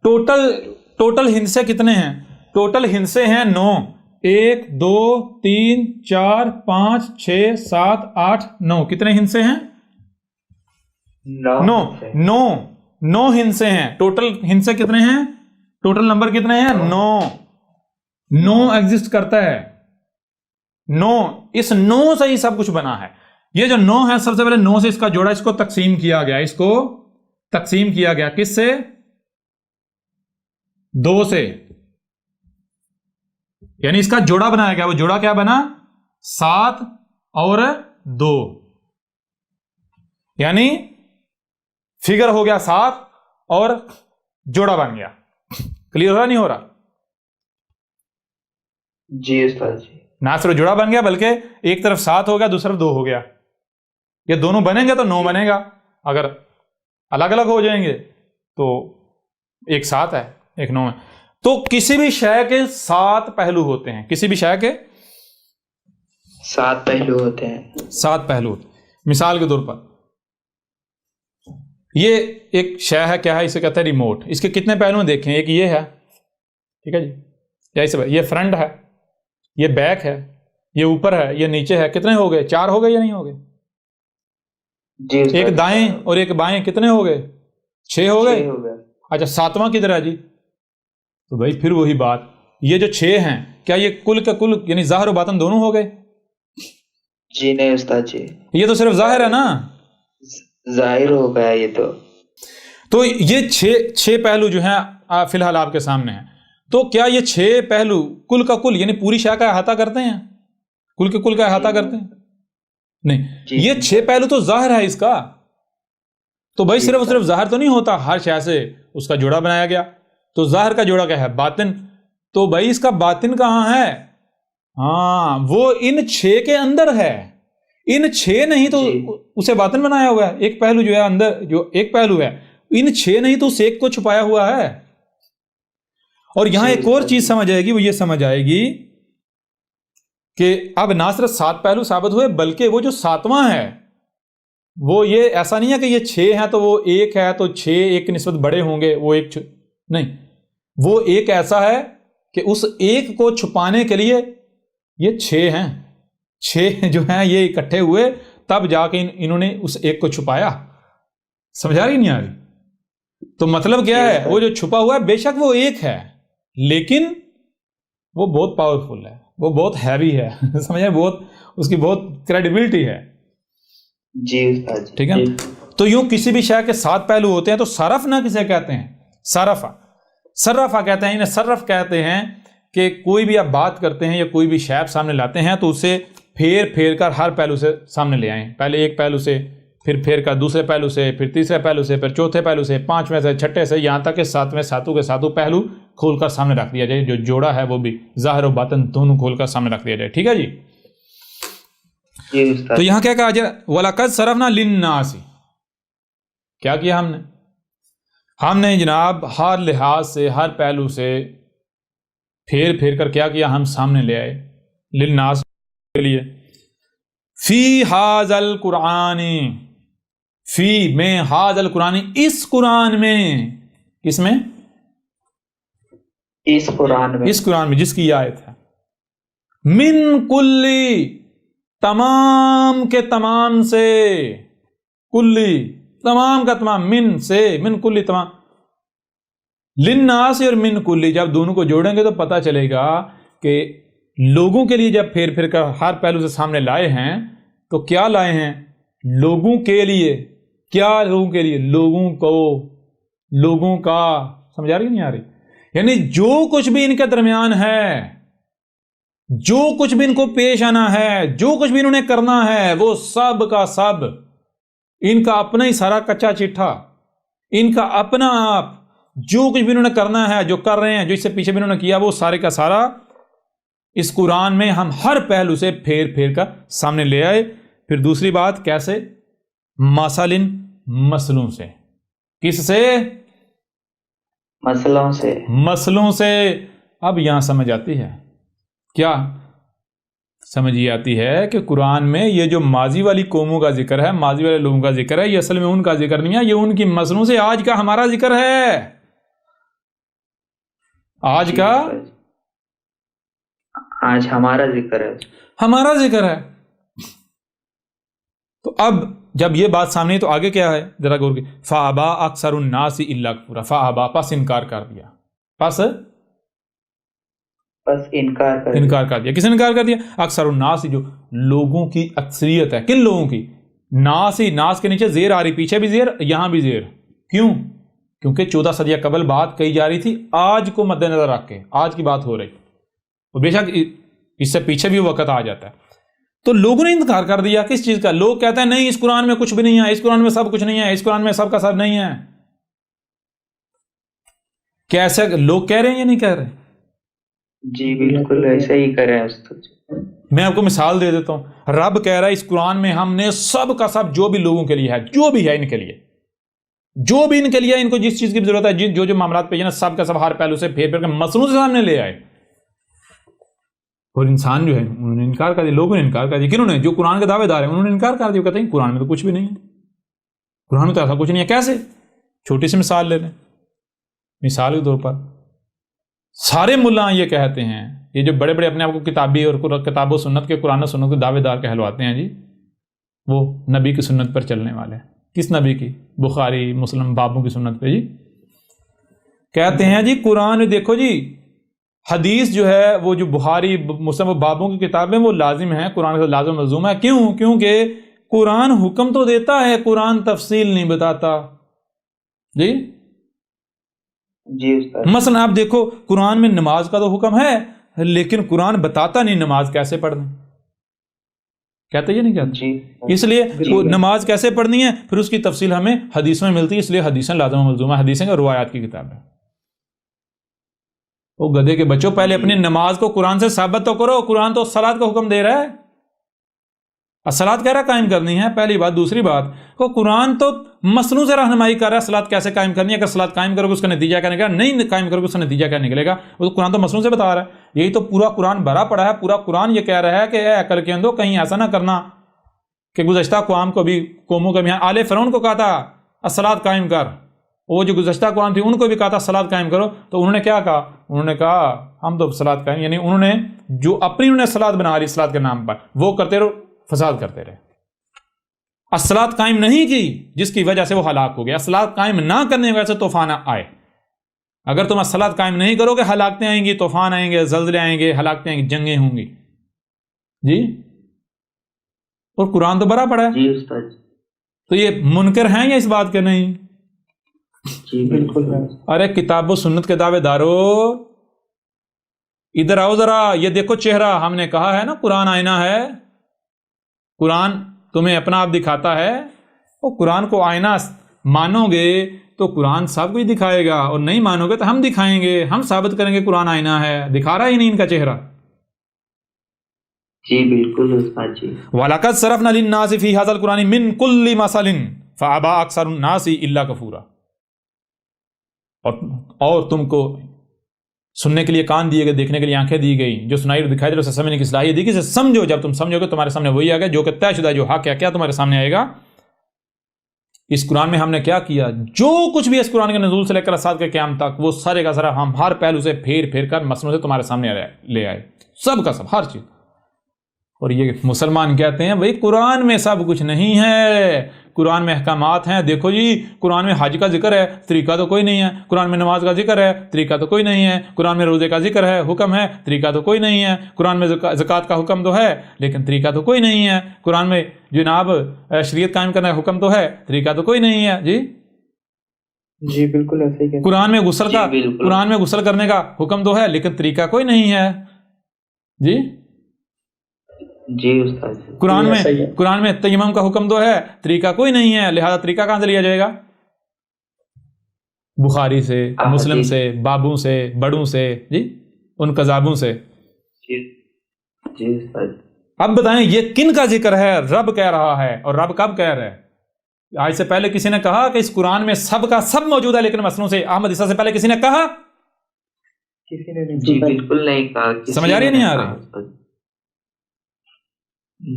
ٹوٹل ہندسے کتنے ہیں؟ ٹوٹل ہندسے ہیں 9۔ 1 2 3 4 5 6 7 8 9۔ کتنے ہندسے ہیں؟ 9 ہندسے ہیں۔ ٹوٹل ہندسے کتنے ہیں؟ ٹوٹل نمبر کتنے ہیں؟ 9 ایگزسٹ کرتا ہے۔ 9، اس 9 سے ہی سب کچھ بنا ہے۔ یہ جو 9 ہے، سب سے پہلے 9 سے اس کا جوڑا، اس کو تقسیم کیا گیا، کس سے؟ 2 سے، یعنی اس کا جوڑا بنایا گیا۔ وہ جوڑا کیا بنا؟ 7 اور 2، یعنی فگر ہو گیا 7 اور جوڑا بن گیا۔ کلیئر ہو رہا نہیں ہو رہا؟ جی استاد جی۔ نہ صرف جوڑا بن گیا بلکہ ایک طرف 7 ہو گیا، دوسری طرف 2 ہو گیا۔ یہ دونوں بنیں گے تو 9 بنے گا، اگر الگ الگ ہو جائیں گے تو ایک 7 ہے، ایک 9 ہے۔ تو کسی بھی شے کے 7 پہلو ہوتے ہیں، کسی بھی شے کے 7 پہلو ہوتے ہیں۔ 7 پہلو ہوتے ہیں۔ مثال کے طور پر یہ ایک شے ہے، کیا ہے؟ اسے کہتے ہیں ریموٹ۔ اس کے کتنے پہلو ہیں دیکھیں؟ ایک یہ ہے، ٹھیک ہے جی، یہ فرنٹ ہے، یہ بیک ہے، یہ اوپر ہے، یہ نیچے ہے۔ کتنے ہو گئے؟ 4 ہو گئے یا نہیں ہو گئے؟ جی، ایک دائیں اور ایک بائیں، کتنے ہو گئے؟ 6 ہو گئے۔ اچھا، 7واں کدھر ہے جی؟ تو بھائی پھر وہی بات، یہ جو 6 ہیں، کیا یہ کل کا کل یعنی ظاہر و باطن دونوں ہو گئے؟ جی نہیں استاد جی، یہ تو صرف ظاہر ہے نا، ظاہر ہو گیا یہ تو یہ 6 پہلو جو ہیں فی الحال آپ کے سامنے ہیں۔ تو کیا یہ 6 پہلو کل کا کل یعنی پوری شے کا احاطہ کرتے ہیں؟ کل کے کل کا احاطہ کرتے ہیں؟ نہیں، یہ 6 پہلو تو ظاہر ہے اس کا۔ تو بھائی صرف ظاہر تو نہیں ہوتا، ہر شے سے اس کا جوڑا بنایا گیا۔ تو ظاہر کا جوڑا کیا ہے؟ باطن۔ تو بھائی اس کا باطن کہاں ہے؟ ہاں، وہ ان 6 کے اندر ہے۔ ان 6 نہیں تو اسے باطن بنایا ہوا ہے۔ ایک پہلو جو ہے اندر، جو ایک پہلو ہے، ان 6 نہیں تو اس ایک کو چھپایا ہوا ہے۔ اور یہاں ایک اور چیز سمجھ آئے گی، وہ یہ سمجھ آئے گی کہ اب نہ صرف 7 پہلو ثابت ہوئے بلکہ وہ جو 7واں ہے وہ یہ ایسا نہیں ہے کہ یہ 6 ہیں تو وہ 1 ہے تو 6 ایک کی نسبت بڑے ہوں گے، وہ ایک نہیں، وہ ایک ایسا ہے کہ اس ایک کو چھپانے کے لیے یہ 6 ہیں، 6 جو ہیں یہ اکٹھے ہوئے تب جا کے انہوں نے اس ایک کو چھپایا۔ سمجھا رہی نہیں آ رہی؟ تو مطلب کیا ہے؟ وہ جو چھپا ہوا ہے بے شک وہ ایک ہے لیکن وہ بہت پاورفل ہے، وہ بہت ہیوی ہے، سمجھیں، بہت اس کی بہت کریڈیبلٹی ہے۔ جی استاد جی، ٹھیک ہے۔ تو یوں کسی بھی شے کے 7 پہلو ہوتے ہیں۔ تو صرف نہ کسے کہتے ہیں؟ صرفہ کہتے ہیں، انہیں صرف کہتے ہیں کہ کوئی بھی آپ بات کرتے ہیں یا کوئی بھی شے سامنے لاتے ہیں تو اسے پھیر کر ہر پہلو سے سامنے لے آئیں۔ پہلے ایک پہلو سے، پھر پھیر کر دوسرے پہلو سے، پھر تیسرے پہلو سے، پھر چوتھے پہلو سے، پانچویں سے، چھٹے سے، یہاں تک کہ ساتویں ساتوں کے ساتوں پہلو کھول کر سامنے رکھ دیا جائے، جو جوڑا ہے وہ بھی ظاہر و باطن دونوں کھول کر سامنے رکھ دیا جائے. ٹھیک ہے جی. جی استاد. تو یہاں کیا کہا جائے؟ وَلَقَدْ صَرَفْنَا لِلنَّاسِ. کیا کیا ہم نے جناب ہر لحاظ سے، ہر پہلو سے پھیر پھیر کر کیا ہم سامنے لے آئے للناس کے لیے. فی ھذا القرآن، فی میں، ھذا القرآن اس قرآن میں، کس میں؟ اس قرآن میں، اس قرآن میں جس کی یہ آیت ہے. من کلی، تمام کے تمام سے، کلی تمام کا تمام، من سے، من کلی تمام، للناس اور من کلی، جب دونوں کو جوڑیں گے تو پتہ چلے گا کہ لوگوں کے لیے جب پھیر پھیر کر ہر پہلو سے سامنے لائے ہیں تو کیا لائے ہیں؟ لوگوں کے لیے. کیا لوگوں کے لیے؟ لوگوں کو، لوگوں کا. سمجھ آ رہی نہیں آ رہی؟ یعنی جو کچھ بھی ان کے درمیان ہے، جو کچھ بھی ان کو پیش آنا ہے، جو کچھ بھی انہوں نے کرنا ہے، وہ سب کا سب ان کا اپنا ہی سارا کچا چٹھا، ان کا اپنا آپ، جو کچھ بھی انہوں نے کرنا ہے، جو کر رہے ہیں، جو اس سے پیچھے بھی انہوں نے کیا، وہ سارے کا سارا اس قرآن میں ہم ہر پہلو سے پھیر پھیر کر سامنے لے آئے. پھر دوسری بات کیسے؟ مثلاً، مسلوں سے. کس سے؟ مسئلوں سے. مسلوں سے. اب یہاں سمجھ آتی ہے کیا؟ سمجھ یہ آتی ہے کہ قرآن میں یہ جو ماضی والی قوموں کا ذکر ہے، ماضی والے لوگوں کا ذکر ہے، یہ اصل میں ان کا ذکر نہیں ہے، یہ ان کی مسلوں سے آج کا ہمارا ذکر ہے. آج کا، آج ہمارا ذکر ہے، ہمارا ذکر ہے. تو اب جب یہ بات سامنے ہے تو آگے کیا ہے ذرا غور کی. فَأَبَى أَكْثَرُ النَّاسِ إِلَّا كُفُورًا. فَأَبَى، پس انکار کر دیا. پس انکار کر دیا. کس نے انکار کر دیا؟ اکثر الناس، جو لوگوں کی اکثریت ہے. کن لوگوں کی؟ ناس ہی، ناس کے نیچے زیر آ رہی، پیچھے بھی زیر، یہاں بھی زیر. کیوں؟ کیونکہ 14 صدیہ قبل بات کہی جا رہی تھی، آج کو مد نظر رکھ کے آج کی بات ہو رہی. اور بے شک اس سے پیچھے بھی وقت آ جاتا ہے. تو لوگوں نے انکار کر دیا. کس چیز کا؟ لوگ کہتے ہیں نہیں، اس قرآن میں کچھ بھی نہیں ہے، اس قرآن میں سب کچھ نہیں ہے، اس قرآن میں سب کا سب نہیں ہے. کیسے لوگ کہہ رہے ہیں یا نہیں کہہ رہے؟ جی بالکل ایسے ہی کریں استاد. میں آپ کو مثال دے دیتا ہوں. رب کہہ رہا ہے اس قرآن میں ہم نے سب کا سب جو بھی لوگوں کے لیے ہے، جو بھی ہے ان کے لیے، جو بھی ان کے لیے، ان کو جس چیز کی ضرورت ہے، جو جو معاملات پہ نا، سب کا سب ہر پہلو سے پھیر پھیر کے مسلوں سے سامنے لے آئے. اور انسان جو ہے انہوں نے انکار کر دیا، لوگوں نے انکار کر دیا. کنہوں نے؟ جو قرآن کے دعوے دار ہیں انہوں نے انکار کر دیا. کہتے ہیں قرآن میں تو کچھ بھی نہیں ہے، قرآن میں تو ایسا کچھ نہیں ہے. کیسے؟ چھوٹی سی مثال لے لیں. مثال کے طور پر سارے ملا یہ کہتے ہیں، یہ جو بڑے بڑے اپنے آپ کو کتابی اور کتاب و سنت کے، قرآن و سنت کے دعوے دار کہلواتے ہیں جی، وہ نبی کی سنت پر چلنے والے ہیں. کس نبی کی؟ بخاری مسلم بابوں کی سنت پہ. جی کہتے ہیں جی قرآن دیکھو جی، حدیث جو ہے وہ جو بخاری مسلم بابوں کی کتابیں وہ لازم ہیں، قرآن سے لازم ملزوم ہے. کیوں؟ کیونکہ قرآن حکم تو دیتا ہے، قرآن تفصیل نہیں بتاتا. جی جی استاد. مثلا آپ دیکھو قرآن میں نماز کا تو حکم ہے، لیکن قرآن بتاتا نہیں نماز کیسے پڑھنی. کہتے یہ نہیں کہتے؟ جی. اس لیے نماز کیسے پڑھنی ہے پھر اس کی تفصیل ہمیں حدیثوں میں ملتی ہے. اس لیے حدیثیں لازم و ملزوم ہے، حدیثیں اور روایات کی کتاب ہے. وہ گدھے کے بچوں، پہلے اپنی نماز کو قرآن سے ثابت تو کرو. قرآن تو صلاۃ کا حکم دے رہا ہے، صلاۃ کہہ رہا ہے قائم کرنی ہے. پہلی بات. دوسری بات، وہ قرآن تو مسلوں سے رہنمائی کر رہا ہے صلاۃ کیسے قائم کرنی ہے. اگر صلاۃ قائم کرو گے اس کا نتیجہ کیا نکلے گا، نہیں قائم کرو گے اس کا نتیجہ کیا نکلے گا. وہ قرآن تو مسلوں سے بتا رہا ہے. یہی تو پورا قرآن بھرا پڑا ہے. پورا قرآن یہ کہہ رہا ہے کہ اے عقل کے اندھو، کہیں ایسا نہ کرنا کہ گزشتہ قوموں کو بھی، آل فرعون کو کہا تھا الصلاۃ قائم کر، وہ جو گزشتہ قوم تھی ان کو بھی کہا تھا صلاۃ قائم کرو. تو انہوں نے کیا کہا؟ انہوں نے کہا ہم تو صلاۃ قائم، یعنی انہوں نے جو اپنی انہوں نے صلاۃ بنا لی صلاۃ کے نام پر، وہ کرتے رہو، فساد کرتے رہے. الصلاۃ قائم نہیں کی جس کی وجہ سے وہ ہلاک ہو گیا. الصلاۃ قائم نہ کرنے کی وجہ سے طوفان آئے. اگر تم الصلاۃ قائم نہیں کرو گے، ہلاکتیں آئیں گی، طوفان آئیں گے، زلزلے آئیں گے، ہلاکتیں آئیں گی، جنگیں ہوں گی. جی اور قرآن تو بھرا پڑا ہے. جی استاد. تو یہ منکر ہیں یا اس بات کے نہیں؟ جی بالکل. ارے کتاب و سنت کے دعوے دارو، ادھر آؤ ذرا. یہ دیکھو چہرہ، ہم نے کہا ہے نا قرآن آئینہ ہے. قرآن تمہیں اپنا آپ دکھاتا ہے. وہ قرآن کو آئینہ مانو گے تو قرآن سب کچھ دکھائے گا، اور نہیں مانو گے تو ہم دکھائیں گے، ہم ثابت کریں گے قرآن آئینہ ہے، دکھا رہا ہی نہیں ان کا چہرہ۔ جی بالکل استاد جی۔ وَلَقَدْ صَرَفْنَا لِلنَّاسِ فِي هَذَا الْقُرْآنِ مِنْ كُلِّ مَثَلٍ فَأَبَىٰ أَكْثَرُ النَّاسِ إِلَّا كُفُورًا، اور تم کو سننے کے لیے کان دیے گئے، دیکھنے کے لیے آنکھیں دی گئی، جو سنائی اور دکھائی دے اسے سمجھنے کی صلاحیت دی گئی، اسے سمجھو، جب تم سمجھو گے تمہارے سامنے وہی آ گیا جو کہ طے شدہ، جو حق ہے، کیا تمہارے سامنے آئے گا۔ اس قرآن میں ہم نے کیا کیا؟ جو کچھ بھی اس قرآن کے نزول سے لے کر اسات کے قیام تک، وہ سارے کا سارا ہم ہر پہلو سے پھیر پھیر کر مسئلوں سے تمہارے سامنے لے آئے، سب کا سب، ہر چیز۔ اور یہ مسلمان کہتے ہیں بھئی قرآن میں سب کچھ نہیں ہے، قرآن میں احکامات ہیں، دیکھو جی قرآن میں حج کا ذکر ہے، طریقہ تو کوئی نہیں ہے، قرآن میں نماز کا ذکر ہے، طریقہ تو کوئی نہیں ہے، قرآن میں روزے کا ذکر ہے، حکم ہے، طریقہ تو کوئی نہیں ہے، قرآن میں زکوٰۃ کا حکم تو ہے لیکن طریقہ تو کوئی نہیں ہے، قرآن میں جناب شریعت قائم کرنے کا حکم تو ہے، طریقہ تو کوئی نہیں ہے۔ جی جی بالکل ایسے ہی قرآن میں غسل کا، قرآن میں غسل کرنے کا حکم تو ہے لیکن طریقہ کوئی نہیں ہے۔ جی جی استاد جی، قرآن میں تیمم کا حکم تو ہے، طریقہ کوئی نہیں ہے، لہذا طریقہ کہاں سے لیا جائے گا؟ بخاری سے، مسلم سے، بابوں سے، بڑوں سے، جی ان کذابوں سے۔ جی استاد۔ اب بتائیں یہ کن کا ذکر ہے؟ رب کہہ رہا ہے، اور رب کب کہہ رہا ہے؟ آج سے پہلے کسی نے کہا کہ اس قرآن میں سب کا سب موجود ہے لیکن مسئلوں سے؟ احمد عیسیٰ سے پہلے کسی نے کہا؟ کسی نے نہیں، جی بالکل نہیں کہا۔ سمجھ آ رہی ہے نہیں آ رہی؟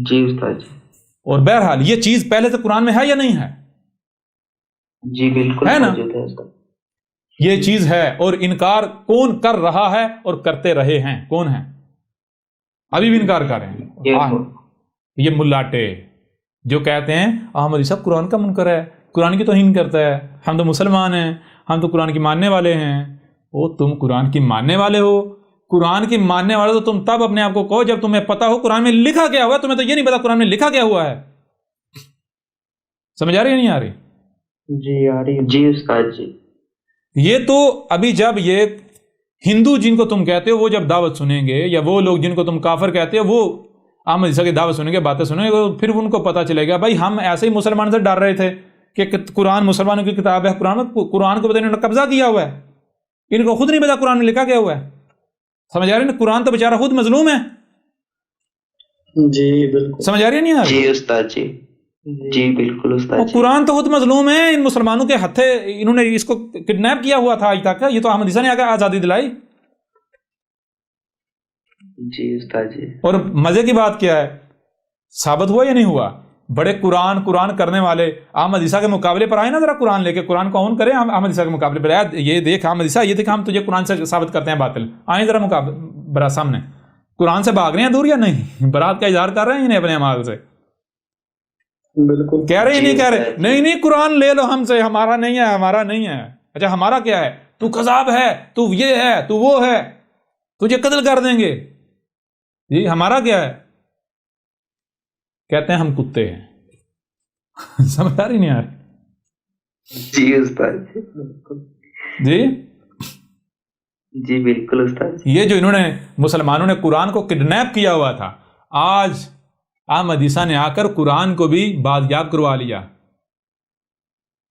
جی استاد جی۔ اور بہرحال یہ چیز پہلے سے قرآن میں ہے یا نہیں ہے؟ جی بالکل ہے نا؟ موجود ہے استاد۔ یہ چیز ہے، اور انکار کون کر رہا ہے اور کرتے رہے ہیں؟ کون ہے؟ ابھی بھی انکار کر رہے ہیں یہ ملاٹے جو کہتے ہیں احمد عیسیٰ قرآن کا منکر ہے، قرآن کی توہین کرتا ہے، ہم تو مسلمان ہیں، ہم تو قرآن کی ماننے والے ہیں۔ وہ تم قرآن کی ماننے والے ہو؟ قرآن کی ماننے والے تو تم تب اپنے آپ کو کہو جب تمہیں پتا ہو قرآن میں لکھا کیا ہوا ہے۔ تمہیں تو یہ نہیں پتا قرآن میں لکھا کیا ہوا ہے۔ سمجھ آ رہی ہے نہیں آ رہی؟ جی آ رہی ہے جی استاد جی۔ یہ تو ابھی جب یہ ہندو جن کو تم کہتے ہو وہ جب دعوت سنیں گے، یا وہ لوگ جن کو تم کافر کہتے ہو وہ احمد عیسیٰ کی دعوت سنیں گے، باتیں سنیں گے، پھر ان کو پتہ چلے گا بھائی ہم ایسے ہی مسلمان سے ڈر رہے تھے کہ قرآن مسلمانوں کی کتاب ہے، قرآن کو پتہ انہوں نے قبضہ کیا ہوا ہے، ان کو خود نہیں پتا قرآن میں لکھا کیا ہوا ہے۔ سمجھ آ رہی ہے؟ قرآن تو بیچارہ خود مظلوم ہے۔ جی بالکل سمجھ آ رہی ہے نہیں آ رہی؟ جی استاد جی۔ جی بالکل استاد جی۔ قرآن تو خود مظلوم ہے، ان مسلمانوں کے ہتھے انہوں نے اس کو کڈنیپ کیا ہوا تھا آج تک، یہ تو احمد عیسیٰ نے آ کے آزادی دلائی۔ جی استاد جی۔ اور مزے کی بات کیا ہے، ثابت ہوا یا نہیں ہوا؟ بڑے قرآن کرنے والے احمد عیسیٰ کے مقابلے پر آئے نا، ذرا قرآن لے کے قرآن کو آن کریں احمد عیسیٰ کے مقابلے پر، یہ دیکھ احمد عیسیٰ، یہ دیکھ ہم تجھے قرآن سے ثابت کرتے ہیں باطل، آئیں ذرا مقابلہ سامنے۔ قرآن سے بھاگ رہے ہیں دور یا نہیں؟ برات کا اظہار کر رہے ہیں انہیں اپنے اعمال سے؟ بالکل کہہ رہے ہیں نہیں کہہ رہے؟ نہیں قرآن لے لو ہم سے، ہمارا نہیں ہے، ہمارا نہیں ہے۔ اچھا ہمارا کیا ہے؟ تو کذاب ہے، تو یہ ہے، تو وہ ہے، تجھے قتل کر دیں گے۔ جی ہمارا کیا ہے؟ کہتے ہیں ہم کتے ہیں۔ سمجھ آ رہی نہیں آ رہی؟ جی استاد جی بالکل۔ جی جی بالکل استاد جی۔ یہ جو انہوں نے مسلمانوں نے قرآن کو کڈنیپ کیا ہوا تھا، آج احمد عیسیٰ نے آ کر قرآن کو بھی بازیاب کروا لیا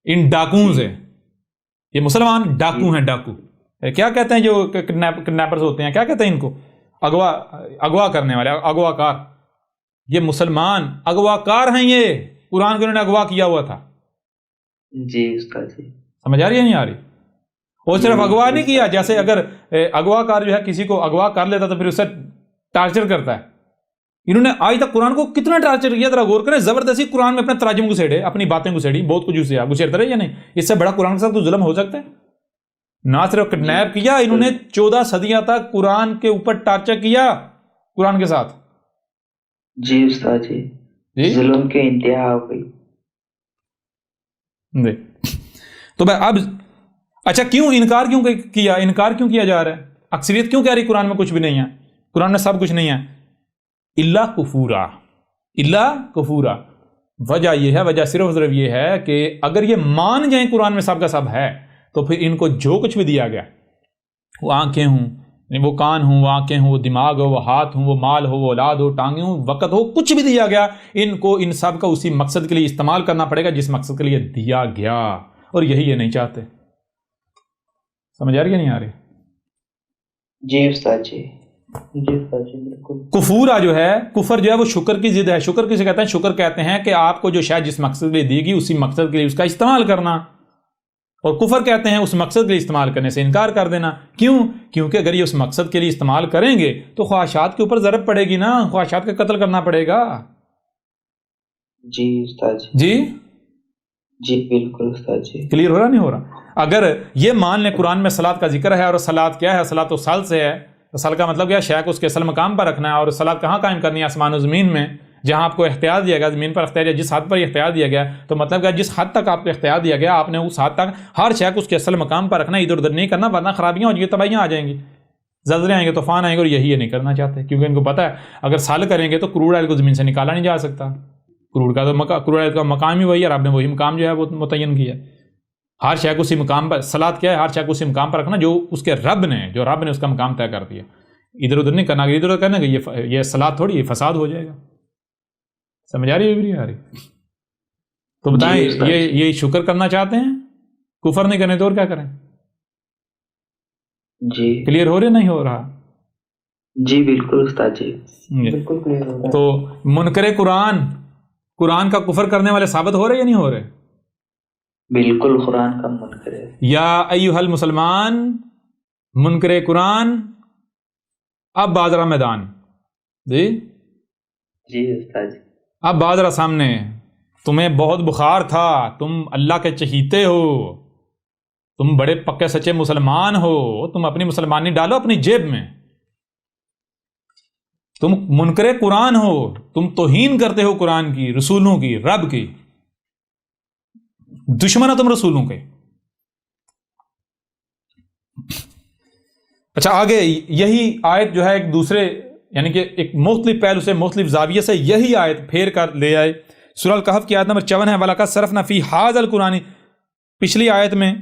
ان ڈاکوؤں سے۔ یہ مسلمان ڈاکو ہیں، ڈاکو کیا کہتے ہیں جو کڈنیپرز ہوتے ہیں، کیا کہتے ہیں ان کو؟ اغوا کرنے والے، اغوا کار۔ یہ مسلمان اغوا کار ہیں، یہ قرآن کو انہوں نے اغوا کیا ہوا تھا۔ جی استاد جی۔ سمجھ آ رہی ہے نہیں آ رہی؟ اور صرف اغوا نہیں کیا، جیسے اگر اغوا کار جو ہے کسی کو اغوا کر لیتا تو پھر اسے ٹارچر کرتا ہے، انہوں نے آج تک قرآن کو کتنا ٹارچر کیا، ذرا غور کریں۔ زبردستی قرآن میں اپنے تراجم گھسیڑے، اپنی باتیں گھسیڑی، بہت کچھ گھسیڑتے رہے یا نہیں؟ اس سے بڑا قرآن کے ساتھ تو ظلم ہو سکتا ہے؟ نہ صرف کڈنیپ کیا، انہوں نے 14 صدیاں تک قرآن کے اوپر ٹارچر کیا قرآن کے ساتھ۔ جی استاد جی، ظلم کے انتہا ہو گئی۔ تو بھائی اب اچھا کیوں انکار کیوں کیا جا رہا ہے؟ اکثریت کیوں کہہ رہی قرآن میں کچھ بھی نہیں ہے، قرآن میں سب کچھ نہیں ہے؟ الا کفورا۔ وجہ یہ ہے، وجہ صرف یہ ہے کہ اگر یہ مان جائیں قرآن میں سب کا سب ہے تو پھر ان کو جو کچھ بھی دیا گیا، وہ آنکھیں ہوں یعنی وہ کان ہوں، وہ آنکھیں ہوں، وہ دماغ ہو، وہ ہاتھ ہوں، وہ مال ہو، وہ اولاد ہو، ٹانگیں ہوں، وقت ہو، کچھ بھی دیا گیا، ان کو ان سب کا اسی مقصد کے لیے استعمال کرنا پڑے گا جس مقصد کے لیے دیا گیا، اور یہی یہ نہیں چاہتے. سمجھ آ رہی ہے نہیں آ رہی؟ جی استاد جی، جی استاد جی بالکل. کفورا جو ہے، کفر جو ہے وہ شکر کی ضد ہے. شکر کسے کہتے ہیں؟ شکر کہتے ہیں کہ آپ کو جو شاید جس مقصد کے لیے دی گئی اسی مقصد کے لیے اس کا استعمال کرنا، اور کفر کہتے ہیں اس مقصد کے لیے استعمال کرنے سے انکار کر دینا. کیوں؟ کیونکہ اگر یہ اس مقصد کے لیے استعمال کریں گے تو خواہشات کے اوپر ضرب پڑے گی نا، خواہشات کا قتل کرنا پڑے گا. جی استاد جی، جی جی بالکل استاد جی. کلیئر ہو رہا نہیں ہو رہا؟ اگر یہ مان لیں قرآن میں صلاۃ کا ذکر ہے، اور صلاۃ کیا ہے؟ صلاۃ وصال سے ہے. وصال کا مطلب کیا؟ شے کو اس کے اصل مقام پر رکھنا ہے. اور صلاۃ کہاں قائم کرنی ہے؟ آسمان و زمین میں، جہاں آپ کو اختیار دیا گیا. زمین پر اختیار دیا، جس حد پر اختیار دیا گیا، تو مطلب کہ جس حد تک آپ کو اختیار دیا گیا آپ نے اس حد تک ہر شے کو اس کے اصل مقام پر رکھنا، ادھر ادھر نہیں کرنا، ورنہ خرابیاں ہو جائیں گی، تباہیاں آ جائیں گی، زلزلے آئیں گے، طوفان آئیں گے. اور یہی یہ نہیں کرنا چاہتے، کیونکہ ان کو پتہ ہے اگر سال کریں گے تو کروڑ آئل کو زمین سے نکالا نہیں جا سکتا. کروڑ آئل کا مقام ہی وہی ہے، رب نے وہی مقام جو ہے وہ متعین کیا. ہر شے کو اسی مقام پر، صلاۃ کیا ہے؟ ہر شے کو اسی مقام پر رکھنا جو اس کے رب نے اس کا مقام طے کر دیا. ادھر ادھر نہیں کرنا. ادھر ادھر کرنا کہ یہ صلاۃ تھوڑی، یہ فساد ہو جائے گا. سمجھ آ رہی ہے؟ آ رہی؟ تو بتائیں یہ شکر کرنا چاہتے ہیں، کفر نہیں کرنے تو اور کیا کریں؟ جی کلیئر ہو رہا نہیں ہو رہا؟ جی بالکل استاد جی، بالکل کلیئر ہو رہا ہے. تو منکر قرآن کا کفر کرنے والے ثابت ہو رہے یا نہیں ہو رہے؟ بالکل قرآن کا منکر ہے. یا ایھا المسلمان، منکر قرآن اب بازرا میدان. جی جی استاد جی، اب بازرا سامنے. تمہیں بہت بخار تھا، تم اللہ کے چہیتے ہو، تم بڑے پکے سچے مسلمان ہو، تم اپنی مسلمانی ڈالو اپنی جیب میں. تم منکر قرآن ہو، تم توہین کرتے ہو قرآن کی، رسولوں کی، رب کی، دشمن ہو تم رسولوں کے. اچھا آگے یہی آیت جو ہے ایک دوسرے، یعنی کہ ایک مختلف پہلو سے، مختلف زاویے سے یہی آیت پھیر کر لے آئے. سورہ الکہف کی آیت نمبر 54 ہے، وَلَقَدْ صَرَفْنَا فِي هَٰذَا الْقُرْآنِ. پچھلی آیت میں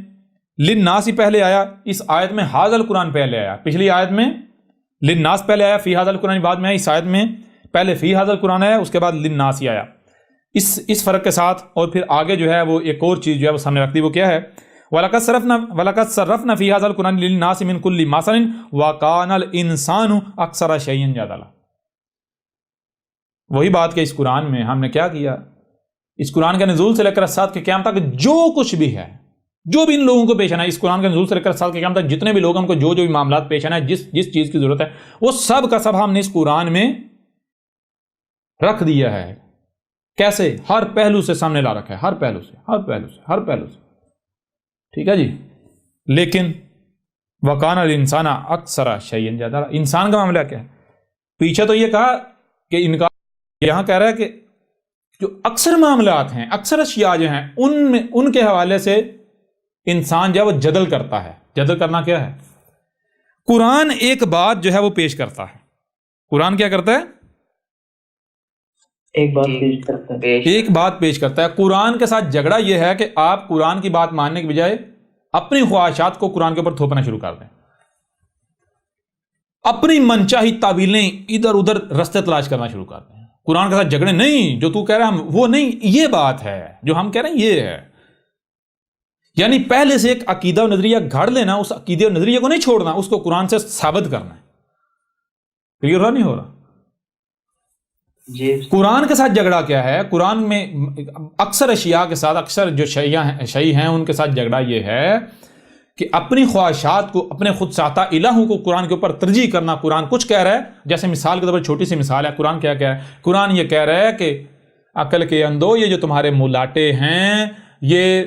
للناس پہلے آیا، اس آیت میں هَٰذَا القرآن پہلے آیا. پچھلی آیت میں للناس پہلے آیا، فی هَٰذَا القرآن بعد میں آیا. اس آیت میں پہلے فی هَٰذَا القرآن آیا، اس کے بعد للناس ہی آیا. اس فرق کے ساتھ، اور پھر آگے جو ہے وہ ایک اور چیز جو ہے وہ سامنے رکھ دی. وہ کیا ہے؟ وَلَقَدْ صَرَّفْنَا فِي هَٰذَا الْقُرْآنِ لِلنَّاسِ مِنْ كُلِّ مَثَلٍ وَكَانَ الْإِنسَانُ أَكْثَرَ شَيْءٍ جَدَلًا. وہی بات کہ اس قرآن میں ہم نے کیا کیا، اس قرآن کے نزول سے لے کر ساتھ کے قیامت تک جو کچھ بھی ہے، جو بھی ان لوگوں کو پیش آنا ہے، اس قرآن کے نزول سے لے کر ساتھ کے قیامت تک جتنے بھی لوگ ان کو جو بھی معاملات پیش آنا ہے، جس چیز کی ضرورت ہے، وہ سب کا سب ہم نے اس قرآن میں رکھ دیا ہے. کیسے؟ ہر پہلو سے سامنے لا رکھا ہے، ہر پہلو سے. ٹھیک ہے جی. لیکن وَقَانَ الْإِنسَانَ أَكْثَرَ شَيْءٍ جَدَلًا. انسان کا معاملہ کیا ہے؟ پیچھے تو یہ کہا کہ انکار، یہاں کہہ رہا ہے کہ جو اکثر معاملات ہیں، اکثر اشیاء جو ہیں، ان کے حوالے سے انسان جو ہے وہ جدل کرتا ہے. جدل کرنا کیا ہے؟ قرآن ایک بات جو ہے وہ پیش کرتا ہے. قرآن کیا کرتا ہے؟ ایک بات پیش کرتا ہے. قرآن کے ساتھ جھگڑا یہ ہے کہ آپ قرآن کی بات ماننے کی بجائے اپنی خواہشات کو قرآن کے اوپر تھوپنا شروع کر دیں، اپنی منچاہی تعویلیں ادھر ادھر رستے تلاش کرنا شروع کر دیں. قرآن کے ساتھ جھگڑے نہیں، جو تو کہہ رہا ہے وہ نہیں، یہ بات ہے جو ہم کہہ رہے ہیں، یہ ہے. یعنی پہلے سے ایک عقیدہ و نظریہ گھڑ لینا، اس عقیدے و نظریے کو نہیں چھوڑنا، اس کو قرآن سے ثابت کرنا ہے. کلیئر ہو نہیں ہو رہا؟ جی. قرآن کے ساتھ جھگڑا کیا ہے؟ قرآن میں اکثر اشیاء کے ساتھ، اکثر جو شیء ہیں ان کے ساتھ جھگڑا یہ ہے کہ اپنی خواہشات کو، اپنے خود ساختہ الہوں کو قرآن کے اوپر ترجیح کرنا. قرآن کچھ کہہ رہا ہے، جیسے مثال کے طور پر چھوٹی سی مثال ہے، قرآن کیا کہہ رہا ہے؟ قرآن یہ کہہ رہا ہے کہ عقل کے اندھو، یہ جو تمہارے ملاٹے ہیں یہ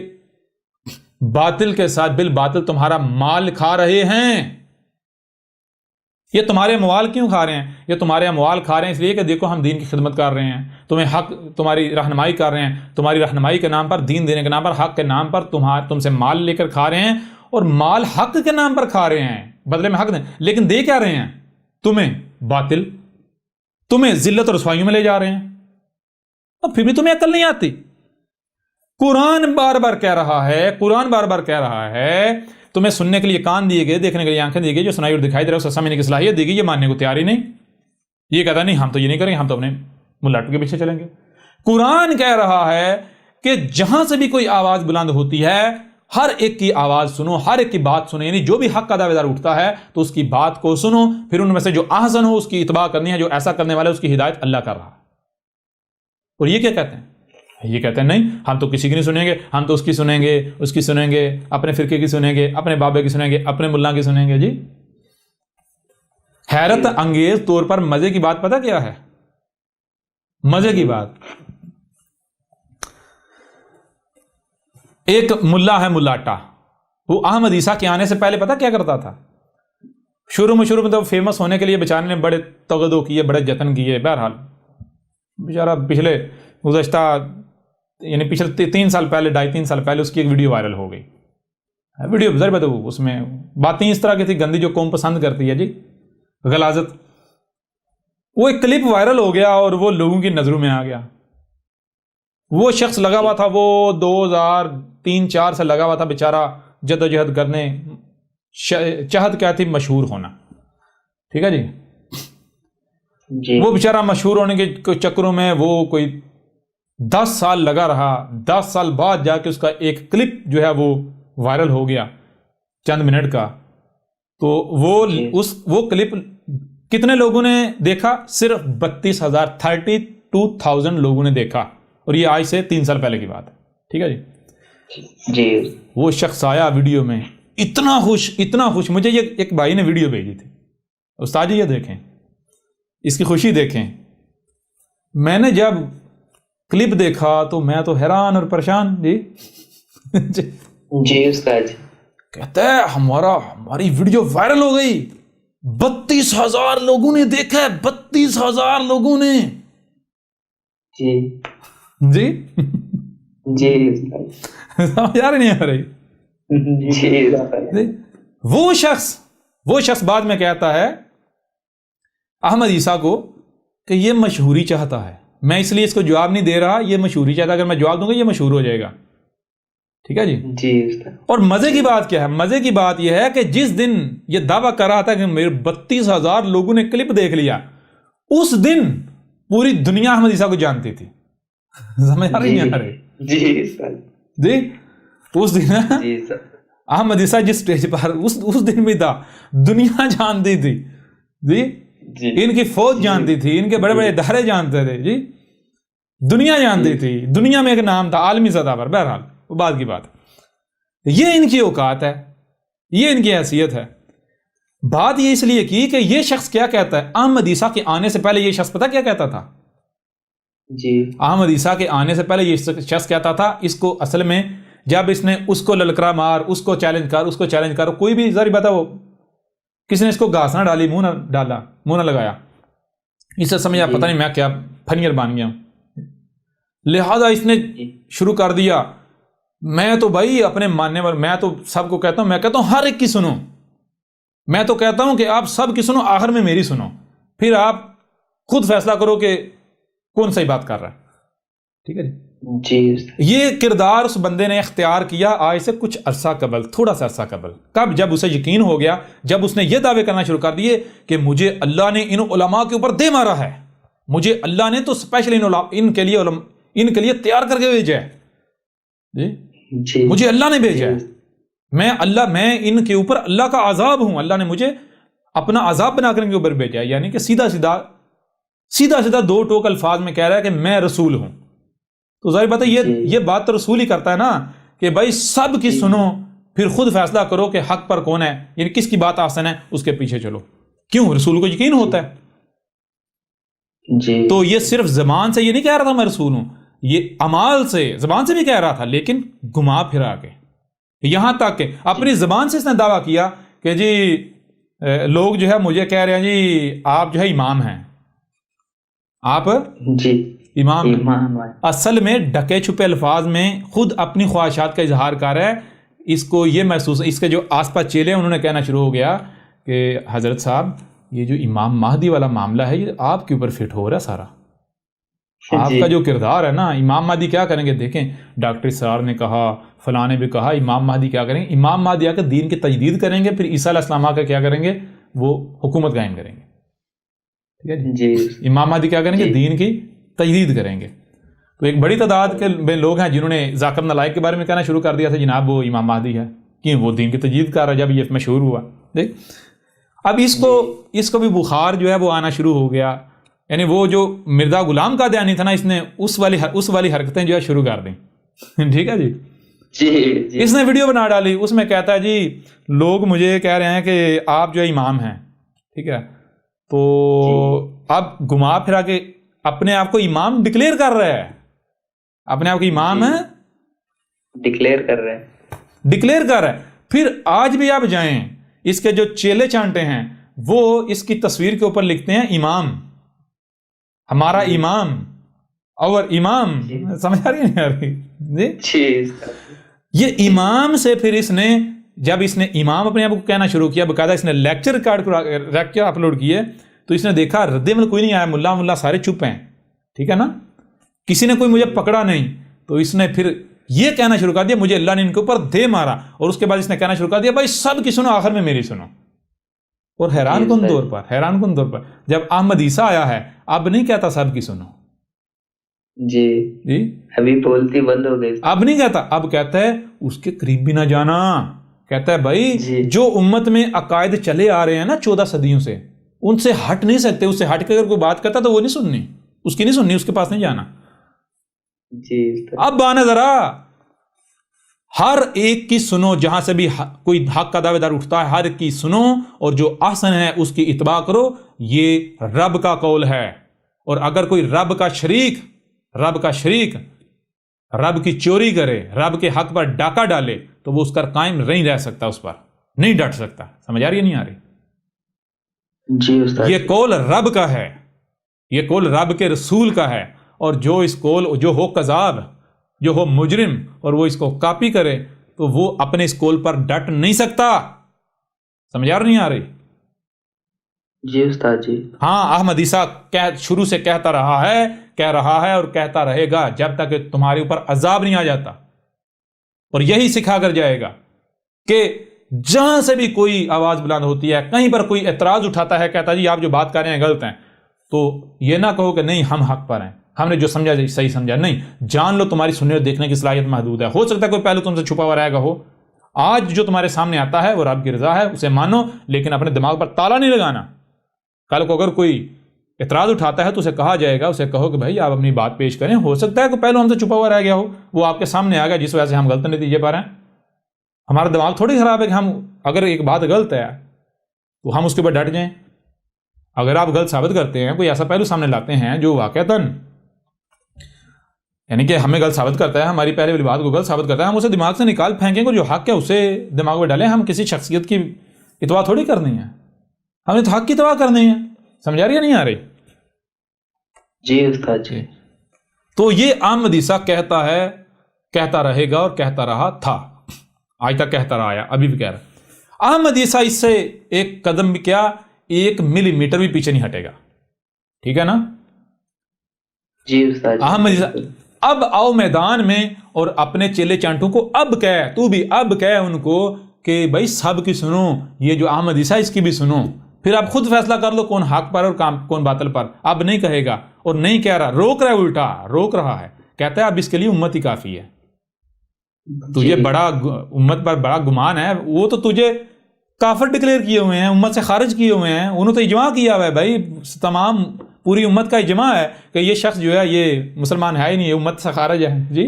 باطل کے ساتھ بالباطل تمہارا مال کھا رہے ہیں. یہ تمہارے اموال کیوں کھا رہے ہیں؟ یہ تمہارے اموال کھا رہے ہیں اس لیے کہ دیکھو ہم دین کی خدمت کر رہے ہیں، تمہیں حق، تمہاری رہنمائی کر رہے ہیں، تمہاری رہنمائی کے نام پر، دین دینے کے نام پر، حق کے نام پر تم سے مال لے کر کھا رہے ہیں، اور مال حق کے نام پر کھا رہے ہیں، بدلے میں حق دیں، لیکن دے کیا رہے ہیں؟ تمہیں باطل، تمہیں ذلت اور رسوائیوں میں لے جا رہے ہیں، اور پھر بھی تمہیں عقل نہیں آتی. قرآن بار بار کہہ رہا ہے تمہیں سننے کے لیے کان دیے گئے, دیکھنے کے لیے آنکھیں دی گئی, جو سنائی اور دکھائی دے رہا ہے اسے سمجھنے کی صلاحیت دی گئی, یہ ماننے کو تیار ہی نہیں. یہ کہتا نہیں ہم تو یہ نہیں کریں گے, ہم تو اپنے ملاٹو کے پیچھے چلیں گے. قرآن کہہ رہا ہے کہ جہاں سے بھی کوئی آواز بلند ہوتی ہے ہر ایک کی آواز سنو, ہر ایک کی بات سنو, یعنی جو بھی حق کا دعویدار اٹھتا ہے تو اس کی بات کو سنو, پھر ان میں سے جو احسن ہو اس کی اتباع کرنی ہے, جو ایسا کرنے والا ہے اس کی ہدایت اللہ کر رہا ہے. اور یہ کیا کہتے ہیں؟ یہ کہتے ہیں نہیں ہم تو کسی کی نہیں سنیں گے, ہم تو اس کی سنیں گے, اس کی سنیں گے, اپنے فرقے کی سنیں گے, اپنے بابے کی سنیں گے, اپنے ملا کی سنیں گے. جی حیرت انگیز طور پر مزے کی بات پتہ کیا ہے؟ مزے کی بات, ایک ملا ہے ملاٹا, وہ احمد عیسیٰ کے آنے سے پہلے پتہ کیا کرتا تھا؟ شروع میں تو فیمس ہونے کے لیے بیچارے نے بڑے تغدو کیے, بڑے جتن کیے. بہرحال بیچارہ پچھلے گزشتہ یعنی پچھلے 3 سال پہلے 2.5-3 سال پہلے اس کی ایک ویڈیو وائرل ہو گئی. ویڈیو ضرور بتاؤ, اس میں باتیں اس طرح کی تھی گندی جو قوم پسند کرتی ہے. جی غلاظت. وہ ایک کلپ وائرل ہو گیا اور وہ لوگوں کی نظروں میں آ گیا. وہ شخص لگا ہوا تھا, وہ 2003-4 سے لگا ہوا تھا بیچارہ جدوجہد کرنے, چاہت کیا تھی مشہور ہونا. ٹھیک ہے جی. وہ بیچارہ مشہور ہونے کے چکروں میں وہ کوئی 10 سال لگا رہا. 10 سال بعد جا کے اس کا ایک کلپ جو ہے وہ وائرل ہو گیا چند منٹ کا. تو وہ کلپ کتنے لوگوں نے دیکھا؟ صرف 32,000 لوگوں نے دیکھا, اور یہ آج سے 3 سال پہلے کی بات ہے. ٹھیک ہے جی. وہ شخص آیا ویڈیو میں اتنا خوش. مجھے یہ ایک بھائی نے ویڈیو بھیجی تھی, استاد جی یہ دیکھیں, اس کی خوشی دیکھیں. میں نے جب کلپ دیکھا تو میں تو حیران اور پریشان. جی استاد کہتا ہے ہماری ویڈیو وائرل ہو گئی, 32,000 لوگوں نے دیکھا ہے, 32,000 لوگوں نے. جی جی جی سمجھ آ رہی نہیں آ رہی؟ جی. وہ شخص بعد میں کہتا ہے احمد عیسیٰ کو کہ یہ مشہوری چاہتا ہے. میں اس لیے اس کو جواب نہیں دے رہا, یہ مشہوری چاہتا ہے, اگر میں جواب دوں گا یہ مشہور ہو جائے گا. ٹھیک ہے جی. اور مزے کی بات کیا ہے؟ مزے کی بات یہ ہے کہ جس دن یہ دعویٰ کر رہا تھا کہ میرے 32,000 لوگوں نے کلپ دیکھ لیا, اس دن پوری دنیا احمد عیسیٰ کو جانتی تھی. سمجھ آ رہی نہیں آ رہی؟ جی اس دن احمد عیسیٰ جس سٹیج پر اس دن بھی تھا, دنیا جانتی تھی. جی ان کی فوج جانتی تھی, ان کے بڑے بڑے ادارے جانتے تھے. جی دنیا جانتی تھی, دنیا میں ایک نام تھا عالمی سطح پر. بہرحال وہ بات کی بات, یہ ان کی اوقات ہے, یہ ان کی حیثیت ہے. بات یہ اس لیے کی کہ یہ شخص کیا کہتا ہے, احمد عیسیٰ کے آنے سے پہلے یہ شخص پتہ کیا کہتا تھا؟ جی احمد عیسیٰ کے آنے سے پہلے یہ شخص کہتا تھا, اس کو اصل میں جب اس نے اس کو للکرا مار, اس کو چیلنج کر, کوئی بھی ظاہر بات ہے وہ کسی نے اس کو گھاس نہ ڈالی, منہ نہ ڈالا, منہ نہ لگایا, اس سے سمجھا پتہ نہیں میں کیا پھنیر بن گیا. لہذا اس نے شروع کر دیا, میں تو بھائی اپنے ماننے والے, میں تو سب کو کہتا ہوں, میں کہتا ہوں ہر ایک کی سنو, میں تو کہتا ہوں کہ آپ سب کی سنو, آخر میں میری سنو, پھر آپ خود فیصلہ کرو کہ کون صحیح بات کر رہا ہے. ٹھیک ہے جی. یہ کردار اس بندے نے اختیار کیا آج سے کچھ عرصہ قبل, تھوڑا سا عرصہ قبل. کب؟ جب اسے یقین ہو گیا, جب اس نے یہ دعوے کرنا شروع کر دیے کہ مجھے اللہ نے ان علماء کے اوپر دے مارا ہے, مجھے اللہ نے تو اسپیشلی ان کے لیے تیار کر کے بھیجا ہے. جی مجھے اللہ نے بھیجا ہے, میں ان کے اوپر اللہ کا عذاب ہوں, اللہ نے مجھے اپنا عذاب بنا کر ان کے اوپر بھیجا ہے. یعنی کہ سیدھا 2 ٹوک الفاظ میں کہہ رہا ہے کہ میں رسول ہوں. تو ظاہر بات ہے یہ بات تو رسول ہی کرتا ہے نا, کہ بھائی سب کی سنو, پھر خود فیصلہ کرو کہ حق پر کون ہے, یعنی کس کی بات آسن ہے, اس کے پیچھے چلو. کیوں؟ رسول کو یقین ہوتا ہے. جی تو یہ صرف زبان سے یہ نہیں کہہ رہا تھا میں رسول ہوں, یہ اعمال سے, زبان سے بھی کہہ رہا تھا لیکن گھما پھرا کے, یہاں تک کہ اپنی زبان سے اس نے دعویٰ کیا کہ جی لوگ جو ہے مجھے کہہ رہے ہیں جی آپ جو ہے امام ہیں, آپ جی امام. اصل میں ڈھکے چھپے الفاظ میں خود اپنی خواہشات کا اظہار کر رہا ہے. اس کو یہ محسوس, اس کے جو آس پاس چیلے ہیں انہوں نے کہنا شروع ہو گیا کہ حضرت صاحب یہ جو امام مہدی والا معاملہ ہے یہ آپ کے اوپر فٹ ہو رہا ہے سارا, آپ کا جو کردار ہے نا، امام مہدی کیا کریں گے دیکھیں، ڈاکٹر اسرار نے کہا، فلاں نے بھی کہا، امام مہدی کیا کریں گے؟ امام مہدی آ کے دین کی تجدید کریں گے، پھر عیسیٰ علیہ السلام آ کے کیا کریں گے؟ وہ حکومت قائم کریں گے. ٹھیک ہے جی امام مہدی کیا کریں گے؟ جی دین کی تجدید کریں گے. تو ایک بڑی تعداد کے لوگ ہیں جنہوں نے ذاکر نالائق کے بارے میں کہنا شروع کر دیا تھا جناب وہ امام مہدی ہے، کہ وہ دین کی تجدید کر رہا ہے. جب یہ مشہور ہوا، دیکھ اب اس کو بھی بخار جو ہے وہ آنا شروع ہو گیا. یعنی وہ جو مرزا غلام قادیانی تھا نا، اس نے اس والی حرکتیں جو ہے شروع کر دیں. ٹھیک ہے جی. جی اس نے ویڈیو بنا ڈالی، اس میں کہتا ہے جی لوگ مجھے کہہ رہے ہیں کہ آپ جو ہے امام ہیں. ٹھیک ہے، تو اب گھما پھرا کے اپنے آپ کو امام ڈکلیئر کر رہا ہے، اپنے آپ کو امام ہے ڈکلیئر کر رہے ہیں، ڈکلیئر کر رہا ہے. پھر آج بھی آپ جائیں، اس کے جو چیلے چانٹے ہیں وہ اس کی تصویر کے اوپر لکھتے ہیں امام، ہمارا امام اور امام. سمجھ آ رہی ہے نہیں آ رہی جی؟ یہ امام سے پھر جب اس نے امام اپنے آپ کو کہنا شروع کیا، باقاعدہ اس نے لیکچر ریکارڈ رکھ کے اپلوڈ کیے، تو اس نے دیکھا رد عمل کوئی نہیں آیا، ملا سارے چپ ہیں. ٹھیک ہے نا، کسی نے کوئی مجھے پکڑا نہیں. تو اس نے پھر یہ کہنا شروع کر دیا مجھے اللہ نے ان کے اوپر دے مارا، اور اس کے بعد اس نے کہنا شروع کر دیا بھائی سب کی سنو آخر میں میری سنو. اور حیران کن طور پر جب احمد عیسیٰ آیا ہے اب نہیں کہتا سب کی سنو، جی ابھی بولتی بند ہو گئی، اب نہیں کہتا، اب کہتا ہے اس کے قریب بھی نہ جانا. کہتا ہے بھائی جو امت میں عقائد چلے آ رہے ہیں نا 14 صدیوں سے، ان سے ہٹ نہیں سکتے، اس سے ہٹ کے اگر کوئی بات کرتا تو وہ نہیں سننی، اس کی نہیں سننی، اس کے پاس نہیں جانا. جی اب آنا ذرا، ہر ایک کی سنو، جہاں سے بھی کوئی حق کا دعوے دار اٹھتا ہے ہر ایک کی سنو، اور جو احسن ہے اس کی اتباع کرو. یہ رب کا قول ہے. اور اگر کوئی رب کا شریک رب کی چوری کرے، رب کے حق پر ڈاکہ ڈالے، تو وہ اس پر قائم نہیں رہ سکتا، اس پر نہیں ڈٹ سکتا. سمجھ آ رہی ہے نہیں آ رہی؟ جی استاد، یہ قول رب کا ہے، یہ قول رب کے رسول کا ہے. اور جو اس قول جو ہو کذاب، جو ہو مجرم، اور وہ اس کو کاپی کرے، تو وہ اپنے اس قول پر ڈٹ نہیں سکتا. سمجھ آ رہی نہیں آ رہی؟ جی استاد جی. ہاں، احمد عیسیٰ شروع سے کہہ رہا ہے اور کہتا رہے گا جب تک کہ تمہارے اوپر عذاب نہیں آ جاتا. اور یہی سکھا کر جائے گا کہ جہاں سے بھی کوئی آواز بلند ہوتی ہے، کہیں پر کوئی اعتراض اٹھاتا ہے، کہتا جی آپ جو بات کر رہے ہیں غلط ہیں، تو یہ نہ کہو کہ نہیں ہم حق پر ہیں، ہم نے جو سمجھا صحیح سمجھا. نہیں، جان لو تمہاری سننے اور دیکھنے کی صلاحیت محدود ہے. ہو سکتا ہے کوئی پہلو تم سے چھپا ہوا رہے گا ہو. آج جو تمہارے سامنے آتا ہے وہ رب کی رضا ہے، اسے مانو، لیکن اپنے دماغ پر تالا نہیں لگانا. کل کو اگر کوئی اعتراض اٹھاتا ہے تو اسے کہا جائے گا، اسے کہو کہ بھائی آپ اپنی بات پیش کریں. ہو سکتا ہے کہ پہلو ہم سے چھپا ہوا رہ گیا ہو، وہ آپ کے سامنے آ گیا جس وجہ سے ہم غلط نتیجے پا رہے ہیں. ہمارا دماغ تھوڑی خراب ہے کہ ہم اگر ایک بات غلط ہے تو ہم اس کے اوپر ڈٹ جائیں. اگر آپ غلط ثابت کرتے ہیں، کوئی ایسا پہلو سامنے لاتے ہیں جو واقعتاً یعنی کہ ہمیں غلط ثابت کرتا ہے، ہماری پہلے والی بات کو غلط ثابت کرتا ہے، ہم اسے دماغ سے نکال پھینکیں گے، جو حق ہے اسے دماغ میں ڈالیں. ہم کسی شخصیت کی اتباع تھوڑی کرنی ہے، ہم نے تو حق کی اتباع کرنی ہے. سمجھ آ رہی ہے نہیں آ رہی؟ جی استاد جی. تو یہ احمد عیسیٰ کہتا ہے، کہتا رہے گا اور کہتا رہا تھا، آج تک کہتا رہا ہے، ابھی بھی کہہ رہا ہے. احمد عیسیٰ اس سے ایک قدم بھی کیا، 1 ملی میٹر بھی پیچھے نہیں ہٹے گا. ٹھیک ہے نا؟ جی استاد جی. احمد عیسیٰ اب آؤ میدان میں اور اپنے چیلے چانٹوں کو اب کہہ، تو بھی اب کہہ ان کو کہ بھائی سب کی سنو، یہ جو احمد عیسیٰ اس کی بھی سنو. پھر آپ خود فیصلہ کر لو کون حق پر اور کون باطل پر. اب نہیں کہے گا اور نہیں کہہ رہا، روک رہا ہے، الٹا روک رہا ہے. کہتا ہے اب اس کے لیے امت ہی کافی ہے. تجھے بڑا امت پر بڑا گمان ہے، وہ تو تجھے کافر ڈکلیئر کیے ہوئے ہیں، امت سے خارج کیے ہوئے ہیں، انہوں تو اجماع کیا ہوا ہے بھائی، تمام پوری امت کا اجماع ہے کہ یہ شخص جو ہے یہ مسلمان ہے ہی نہیں، یہ امت سے خارج ہے. جی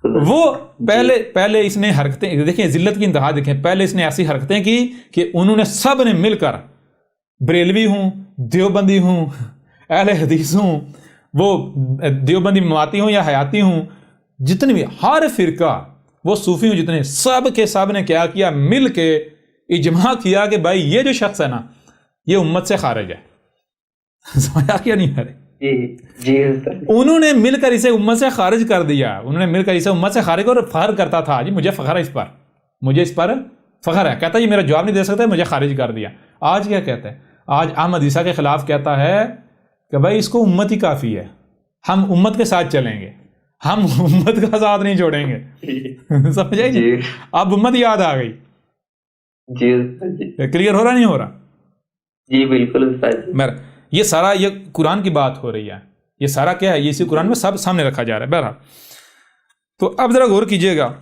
وہ پہلے اس نے حرکتیں دیکھیں، ذلت کی انتہا دیکھیں. پہلے اس نے ایسی حرکتیں کی کہ انہوں نے سب نے مل کر، بریلوی ہوں، دیوبندی ہوں، اہل حدیث ہوں، وہ دیوبندی مواتی ہوں یا حیاتی ہوں، جتنے بھی ہر فرقہ، وہ صوفی ہوں جتنے، سب کے سب نے کیا کیا، مل کے اجماع کیا کہ بھائی یہ جو شخص ہے نا یہ امت سے خارج ہے. سمجھا کیا نہیں ہے؟ جی انہوں نے مل کر اسے امت سے خارج کر دیا. انہوں نے مل کر اسے امت سے خارج، اور فخر کرتا تھا جی مجھے فخر ہے اس پر، مجھے اس پر فخر ہے. کہتا ہے یہ میرا جواب نہیں دے سکتا، مجھے خارج کر دیا. آج کیا کہتا ہے؟ آج احمد عیسیٰ کے خلاف کہتا ہے کہ بھائی اس کو امت ہی کافی ہے، ہم امت کے ساتھ چلیں گے، ہم امت کا ساتھ نہیں چھوڑیں گے. سمجھ آئی؟ جی اب امت یاد آ گئی. جی استاد جی. کلیئر ہو رہا نہیں ہو رہا؟ جی بالکل استاد جی. میرا یہ سارا یہ قرآن کی بات ہو رہی ہے، یہ سارا کیا ہے، یہ اسی قرآن میں سب سامنے رکھا جا رہا ہے. بہرحال تو اب ذرا غور کیجئے گا.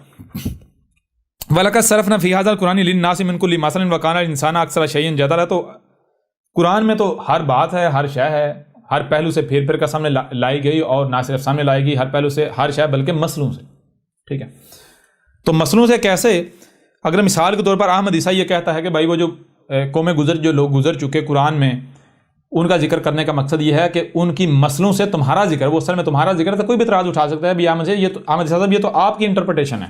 وَلَقَدْ صَرَفْنَا فِي هَذَا الْقُرْآنِ لِلنَّاسِ مِنْ كُلِّ مَثَلٍ وَكَانَ الْإِنسَانُ أَكْثَرَ شَيْءٍ جَدَلًا. تو قرآن میں تو ہر بات ہے، ہر شے ہے، ہر پہلو سے پھیر پھر کر سامنے لائی گئی، اور نہ صرف سامنے لائی گئی ہر پہلو سے ہر شے، بلکہ مسئلوں سے. ٹھیک ہے، تو مسئلوں سے کیسے؟ اگر مثال کے طور پر احمد عیسیٰ یہ کہتا ہے کہ بھائی وہ جو قوم جو لوگ گزر چکے قرآن میں، ان کا ذکر کرنے کا مقصد یہ ہے کہ ان کی مسئلوں سے تمہارا ذکر، وہ اصل میں تمہارا ذکر ہے. تو کوئی بھی اعتراض اٹھا سکتا ہے بھی احمد عیسیٰ صاحب یہ تو آپ کی انٹرپریٹیشن ہے،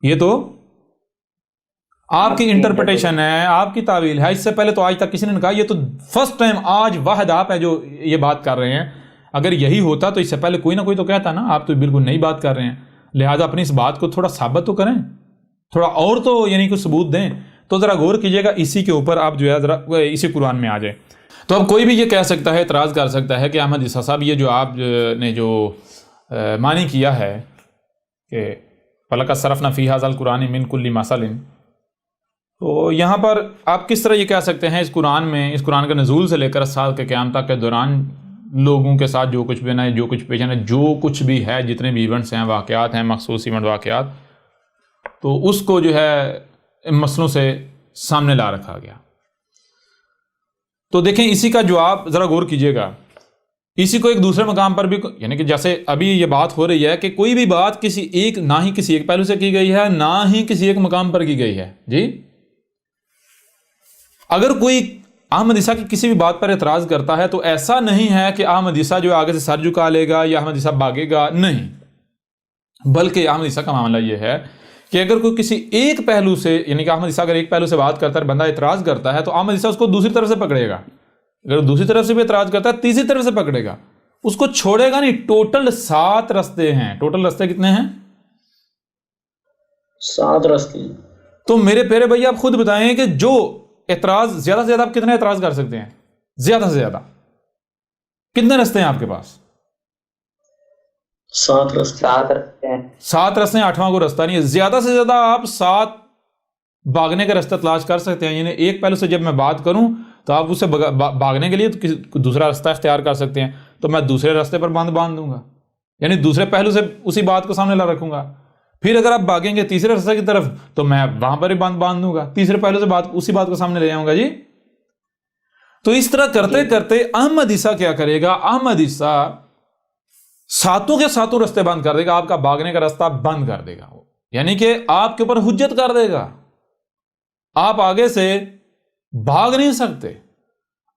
یہ تو آپ کی انٹرپریٹیشن ہے، آپ کی تعویل ہے. اس سے پہلے تو آج تک کسی نے کہا، یہ تو فرسٹ ٹائم آج واحد آپ ہے جو یہ بات کر رہے ہیں. اگر یہی ہوتا تو اس سے پہلے کوئی نہ کوئی تو کہتا نا آپ تو بالکل نئی بات کر رہے ہیں. لہٰذا اپنی اس بات کو تھوڑا ثابت تو کریں، تھوڑا اور تو یعنی کچھ ثبوت دیں. تو ذرا غور کیجئے گا اسی کے اوپر، آپ جو ہے ذرا اسی قرآن میں آ جائے. تو اب کوئی بھی یہ کہہ سکتا ہے، اعتراض کر سکتا ہے کہ احمد عیسیٰ صاحب یہ جو آپ نے جو معنی کیا ہے کہ وَلَقَدْ صَرَفْنَا فِي هَذَا الْقُرْآنِ مِنْ كُلِّ مَثَلٍ، تو یہاں پر آپ کس طرح یہ کہہ سکتے ہیں اس قرآن میں، اس قرآن کے نزول سے لے کر سال کے قیام تک کے دوران لوگوں کے ساتھ جو کچھ بھی ہے، جو کچھ پیش ہے، جو کچھ بھی ہے، جتنے بھی ایونٹس ہیں، واقعات ہیں، مخصوص ایونٹ واقعات، تو اس کو جو ہے مسئلوں سے سامنے لا رکھا گیا. تو دیکھیں اسی کا جواب ذرا غور کیجئے گا. اسی کو ایک دوسرے مقام پر بھی، یعنی کہ جیسے ابھی یہ بات ہو رہی ہے کہ کوئی بھی بات کسی ایک، نہ ہی کسی ایک پہلو سے کی گئی ہے، نہ ہی کسی ایک مقام پر کی گئی ہے. جی اگر کوئی احمد عیسیٰ کی کسی بھی بات پر اعتراض کرتا ہے تو ایسا نہیں ہے کہ احمد عیسیٰ جو آگے سے سر جھکا لے گا یا احمد عیسیٰ بھاگے گا، نہیں، بلکہ احمد عیسیٰ کا معاملہ یہ ہے کہ اگر کوئی کسی ایک پہلو سے، یعنی کہ احمد عیسیٰ اگر ایک پہلو سے بات کرتا ہے، بندہ اعتراض کرتا ہے، تو احمد عیسیٰ اس کو دوسری طرف سے پکڑے گا. اگر دوسری طرف سے بھی اعتراض کرتا ہے، تیسری طرف سے پکڑے گا، اس کو چھوڑے گا نہیں. ٹوٹل 7 رستے ہیں. ٹوٹل رستے کتنے ہیں؟ 7 رستے. تو میرے پیارے بھائی آپ خود بتائیں کہ جو اعتراض زیادہ سے زیادہ آپ کتنے اعتراض کر سکتے ہیں؟ زیادہ سے زیادہ کتنے رستے ہیں آپ کے پاس؟ 7 رستے. 7 رستے ہیں. 7 رستے ہیں، 8واں کو رستہ نہیں ہے. زیادہ سے زیادہ آپ 7 بھاگنے کا رستہ تلاش کر سکتے ہیں. یعنی ایک پہلو سے جب میں بات کروں تو آپ اسے بھاگنے کے لیے تو دوسرا رستہ اختیار کر سکتے ہیں. تو میں دوسرے رستے پر باندھ دوں گا، یعنی دوسرے پہلو سے اسی بات کو سامنے لا رکھوں گا. پھر اگر آپ بھاگیں گے تیسرے رستے کی طرف تو میں وہاں پر ہی باندھ دوں گا، تیسرے پہلو سے اسی بات کو سامنے لے آؤں گا. جی تو اس طرح کرتے کرتے احمد عیسیٰ کیا کرے گا؟ احمد عیسیٰ 7 کے 7 رستے بند کر دے گا، آپ کا بھاگنے کا رستہ بند کر دے گا. یعنی کہ آپ کے اوپر حجت کر دے گا، آپ آگے سے بھاگ نہیں سکتے.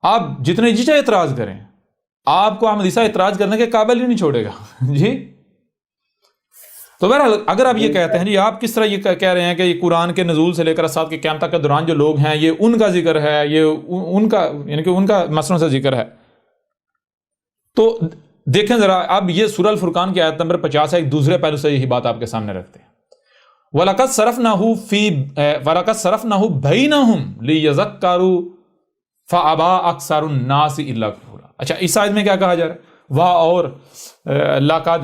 آپ جتنے جی چاہے اعتراض کریں، آپ کو احمد عیسیٰ اعتراض کرنے کے قابل ہی نہیں چھوڑے گا. جی تو بہرحال اگر آپ یہ کہتے ہیں جی آپ کس طرح یہ کہہ رہے ہیں کہ یہ قرآن کے نزول سے لے کر ساتھ کے قیامت تک کے دوران جو لوگ ہیں یہ ان کا ذکر ہے، یہ ان کا، یعنی کہ ان کا مسئلوں سے ذکر ہے. تو دیکھیں ذرا، اب یہ سورہ الفرقان کی آیت نمبر 50 ہے، ایک دوسرے پہلو سے یہی بات آپ کے سامنے رکھتے ہیں. وَلَقَدْ صَرَفْنَاهُ بَيْنَهُمْ لِيَذَّكَّرُوا فَأَبَىٰ أَكْثَرُ النَّاسِ إِلَّا كُفُورًا. اچھا اس آیت میں کیا کہا جا رہا ہے؟ واہ اور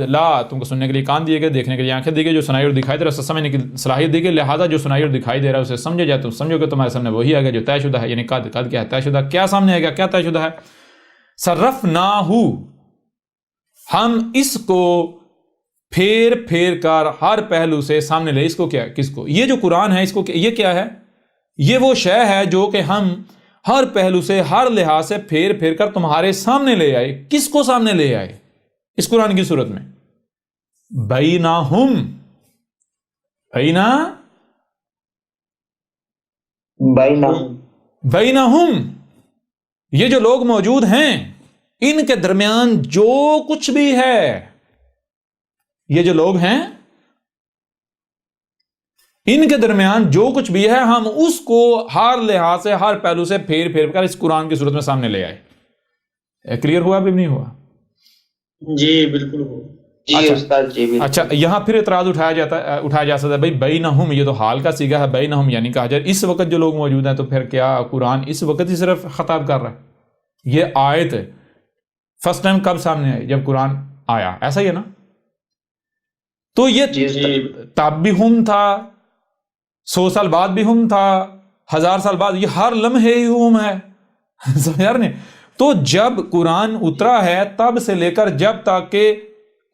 لا تم کو سننے کے لیے کان دیے گئے، دیکھنے کے لیے آنکھیں دی گئی، جو سنائی اور دکھائی دے رہا ہے اسے سمجھنے کی صلاحیت دی گئی. لہٰذا جو سنائی اور دکھائی دے رہا ہے اسے سمجھے جائے تو سمجھو کہ تمہارے سامنے وہی آ گیا جو طے شدہ ہے. یعنی قد کیا ہے؟ طے شدہ. کیا سامنے آ گیا؟ کیا طے شدہ ہے؟ صرفناہ، ہم اس کو پھیر کر ہر پہلو سے سامنے لے. اس کو کیا؟ کس کو؟ یہ جو قرآن ہے اس کو یہ کیا ہے؟ یہ وہ شے ہے جو کہ ہم ہر پہلو سے، ہر لحاظ سے پھیر کر تمہارے سامنے لے آئے. کس کو سامنے لے آئے اس قرآن کی صورت میں؟ بینہم، یہ جو لوگ موجود ہیں ان کے درمیان جو کچھ بھی ہے، یہ جو لوگ ہیں ان کے درمیان جو کچھ بھی ہے ہم اس کو ہر لحاظ سے، ہر پہلو سے پھیر کر اس قرآن کی صورت میں سامنے لے آئے. کلیئر ہوا بھی نہیں ہوا؟ جی بالکل ہو. جی استاد جی بالکل. اچھا یہاں پھر اعتراض اٹھایا جا سکتا ہے بھائی بینہم، یہ تو حال کا صیغہ ہے. بینہم یعنی کہا جائے اس وقت جو لوگ موجود ہیں، تو پھر کیا قرآن اس وقت ہی صرف خطاب کر رہا ہے؟ یہ آیت فرسٹ ٹائم کب سامنے آئی؟ جب قرآن آیا، ایسا ہی ہے نا؟ تو یہ جی تب بھی ہم تھا، 100 سال بعد بھی ہم تھا، 1000 سال بعد، یہ ہر لمحے ہی ہم ہے. سمجھ رہے ہیں؟ تو جب قرآن اترا ہے تب سے لے کر جب تک کہ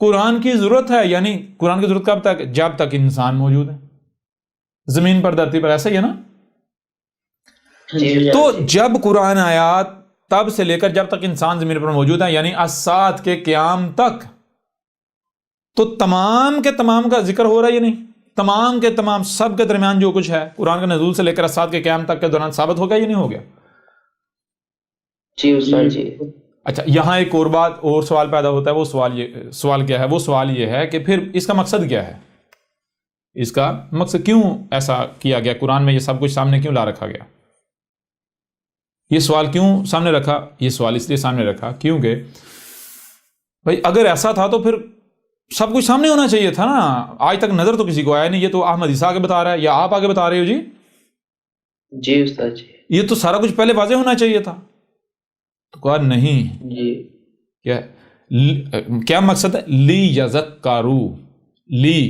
قرآن کی ضرورت ہے، یعنی قرآن کی ضرورت کب تک؟ جب تک انسان موجود ہے زمین پر، دھرتی پر. ایسا ہی ہے نا؟ جی تو جب قرآن آیا تب سے لے کر جب تک انسان زمین پر موجود ہے، یعنی الساعت کے قیام تک، تو تمام کے تمام کا ذکر ہو رہا ہے یا نہیں؟ تمام کے تمام سب کے درمیان جو کچھ ہے قرآن کے نزول سے لے کر الساعت کے قیام تک کے دوران ثابت ہو گیا یا نہیں ہو گیا؟ جی استاد جی. اچھا، یہاں ایک اور بات اور سوال پیدا ہوتا ہے. وہ سوال کیا ہے؟ وہ سوال یہ ہے کہ پھر اس کا مقصد کیا ہے؟ اس کا مقصد کیوں ایسا کیا گیا؟ قرآن میں یہ سب کچھ سامنے کیوں لا رکھا گیا؟ یہ سوال کیوں سامنے رکھا؟ یہ سوال اس لیے سامنے رکھا کیونکہ بھائی اگر ایسا تھا تو پھر سب کچھ سامنے ہونا چاہیے تھا نا. آج تک نظر تو کسی کو آیا نہیں. یہ تو احمد عیسیٰ آگے بتا رہا ہے یا آپ آگے بتا رہے ہو؟ جی استاد جی. یہ تو سارا کچھ پہلے واضح ہونا چاہیے تھا. تو کہا نہیں. جی. کیا مقصد ہے؟ لی یذکروا. لی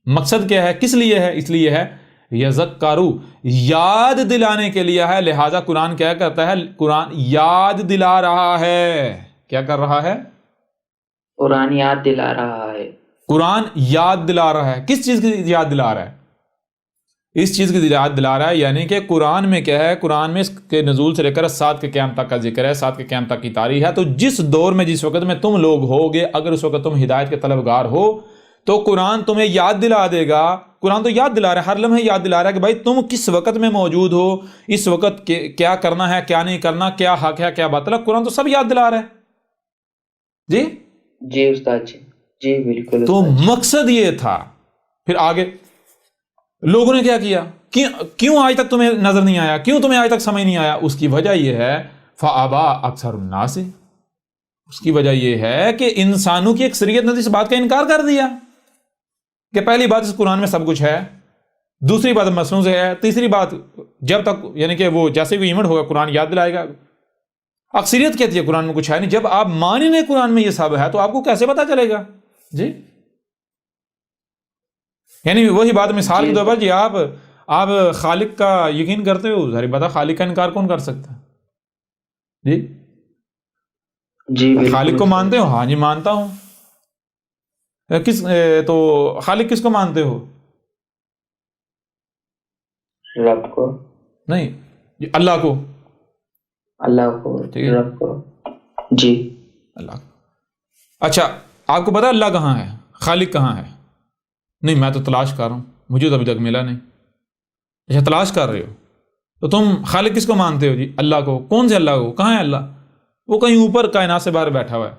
مقصد کیا ہے؟ کس لیے ہے؟ اس لیے ہے یذکروا، یاد دلانے کے لیے ہے. لہذا قرآن کیا کرتا ہے؟ قرآن یاد دلا رہا ہے. کیا کر رہا ہے؟ قرآن یاد دلا رہا ہے. قرآن یاد دلا رہا ہے. کس چیز کی یاد دلا رہا ہے؟ اس چیز کی یاد دلا رہا ہے، یعنی کہ قرآن میں کیا ہے؟ قرآن میں اس کے نزول سے لے کر سات کے قیام تک کا ذکر ہے، سات کے قیام تک کی تاریخ ہے. تو جس دور میں جس وقت میں تم لوگ ہوگے، اگر اس وقت تم ہدایت کے طلبگار ہو تو قرآن تمہیں یاد دلا دے گا. قرآن تو یاد دلا رہا ہے، ہر لمحے یاد دلا رہا ہے کہ بھائی تم کس وقت میں موجود ہو، اس وقت کیا کرنا ہے، کیا نہیں کرنا، کیا حق ہے، کیا باطل ہے. قرآن تو سب یاد دلا رہا ہے. جی جی استاد جی. جی بالکل. تو مقصد یہ تھا. پھر آگے لوگوں نے کیا کیا؟ کیوں آج تک تمہیں نظر نہیں آیا؟ کیوں تمہیں آج تک سمجھ نہیں آیا؟ اس کی وجہ یہ ہے فَأَبَى أَكْثَرُ النَّاسِ. اس کی وجہ یہ ہے کہ انسانوں کی اکثریت نے اس بات کا انکار کر دیا کہ پہلی بات اس قرآن میں سب کچھ ہے، دوسری بات مصنوع سے ہے، تیسری بات جب تک یعنی کہ وہ جیسے کوئی ایونٹ ہوگا قرآن یاد دلائے گا. اکثریت کہتی ہے قرآن میں کچھ ہے نہیں. جب آپ مان ہی نہیں قرآن میں یہ سب ہے تو آپ کو کیسے پتا چلے گا؟ جی یعنی وہی بات مثال کے طور پر جی آپ خالق کا یقین کرتے ہو، ظاہر بات ہے خالق کا انکار کون کر سکتا ہے؟ جی جی خالق کو مانتے ہو؟ ہاں جی مانتا ہوں. تو خالق کس کو مانتے ہو؟ رب کو. نہیں، اللہ کو. اللہ کو. رب کو. جی اللہ. اچھا آپ کو پتا اللہ کہاں ہے، خالق کہاں ہے؟ نہیں میں تو تلاش کر رہا ہوں، مجھے تو ابھی تک ملا نہیں. اچھا تلاش کر رہے ہو تو تم خالق کس کو مانتے ہو؟ جی اللہ کو. کون سے اللہ کو؟ کہاں ہے اللہ؟ وہ کہیں اوپر کائنات سے باہر بیٹھا ہوا ہے.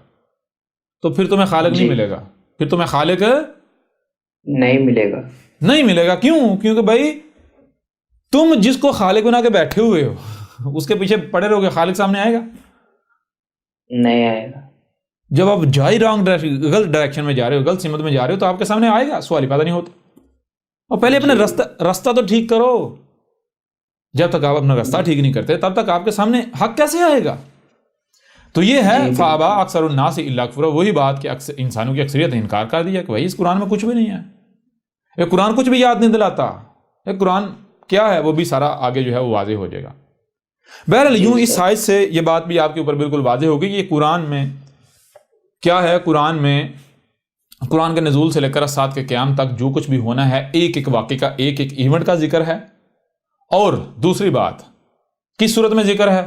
تو پھر تمہیں خالق نہیں ملے گا. پھر تمہیں خالق نہیں ملے گا. نہیں ملے گا. کیوں؟ کیونکہ بھائی تم جس کو خالق بنا کے بیٹھے ہوئے ہو اس کے پیچھے پڑے رہو گے، خالق سامنے آئے گا؟ نہیں آئے گا. جب آپ جائی رانگ غلط ڈائریکشن میں جا رہے ہو، غلط سمت میں جا رہے ہو تو آپ کے سامنے آئے گا؟ سوال ہی پیدا نہیں ہوتا. اور پہلے اپنے رستہ تو ٹھیک کرو. جب تک آپ اپنا رستہ ٹھیک نہیں کرتے تب تک آپ کے سامنے حق کیسے آئے گا؟ تو یہ ہے فَأَبَى أَكْثَرُ النَّاسِ إِلَّا كُفْرًا. وہی بات کہ انسانوں کی اکثریت نے انکار کر دیا کہ بھائی اس قرآن میں کچھ بھی نہیں ہے، یہ قرآن کچھ بھی یاد نہیں دلاتا. یہ قرآن کیا ہے وہ بھی سارا آگے جو ہے وہ واضح ہو جائے گا. بہرحال یوں اس سائز سے یہ بات بھی آپ کے اوپر بالکل واضح ہوگی کہ یہ قرآن میں کیا ہے. قرآن میں قرآن کے نزول سے لے کر سات کے قیام تک جو کچھ بھی ہونا ہے ایک ایک واقعے کا، ایک ایک ایونٹ کا ذکر ہے. اور دوسری بات کس صورت میں ذکر ہے؟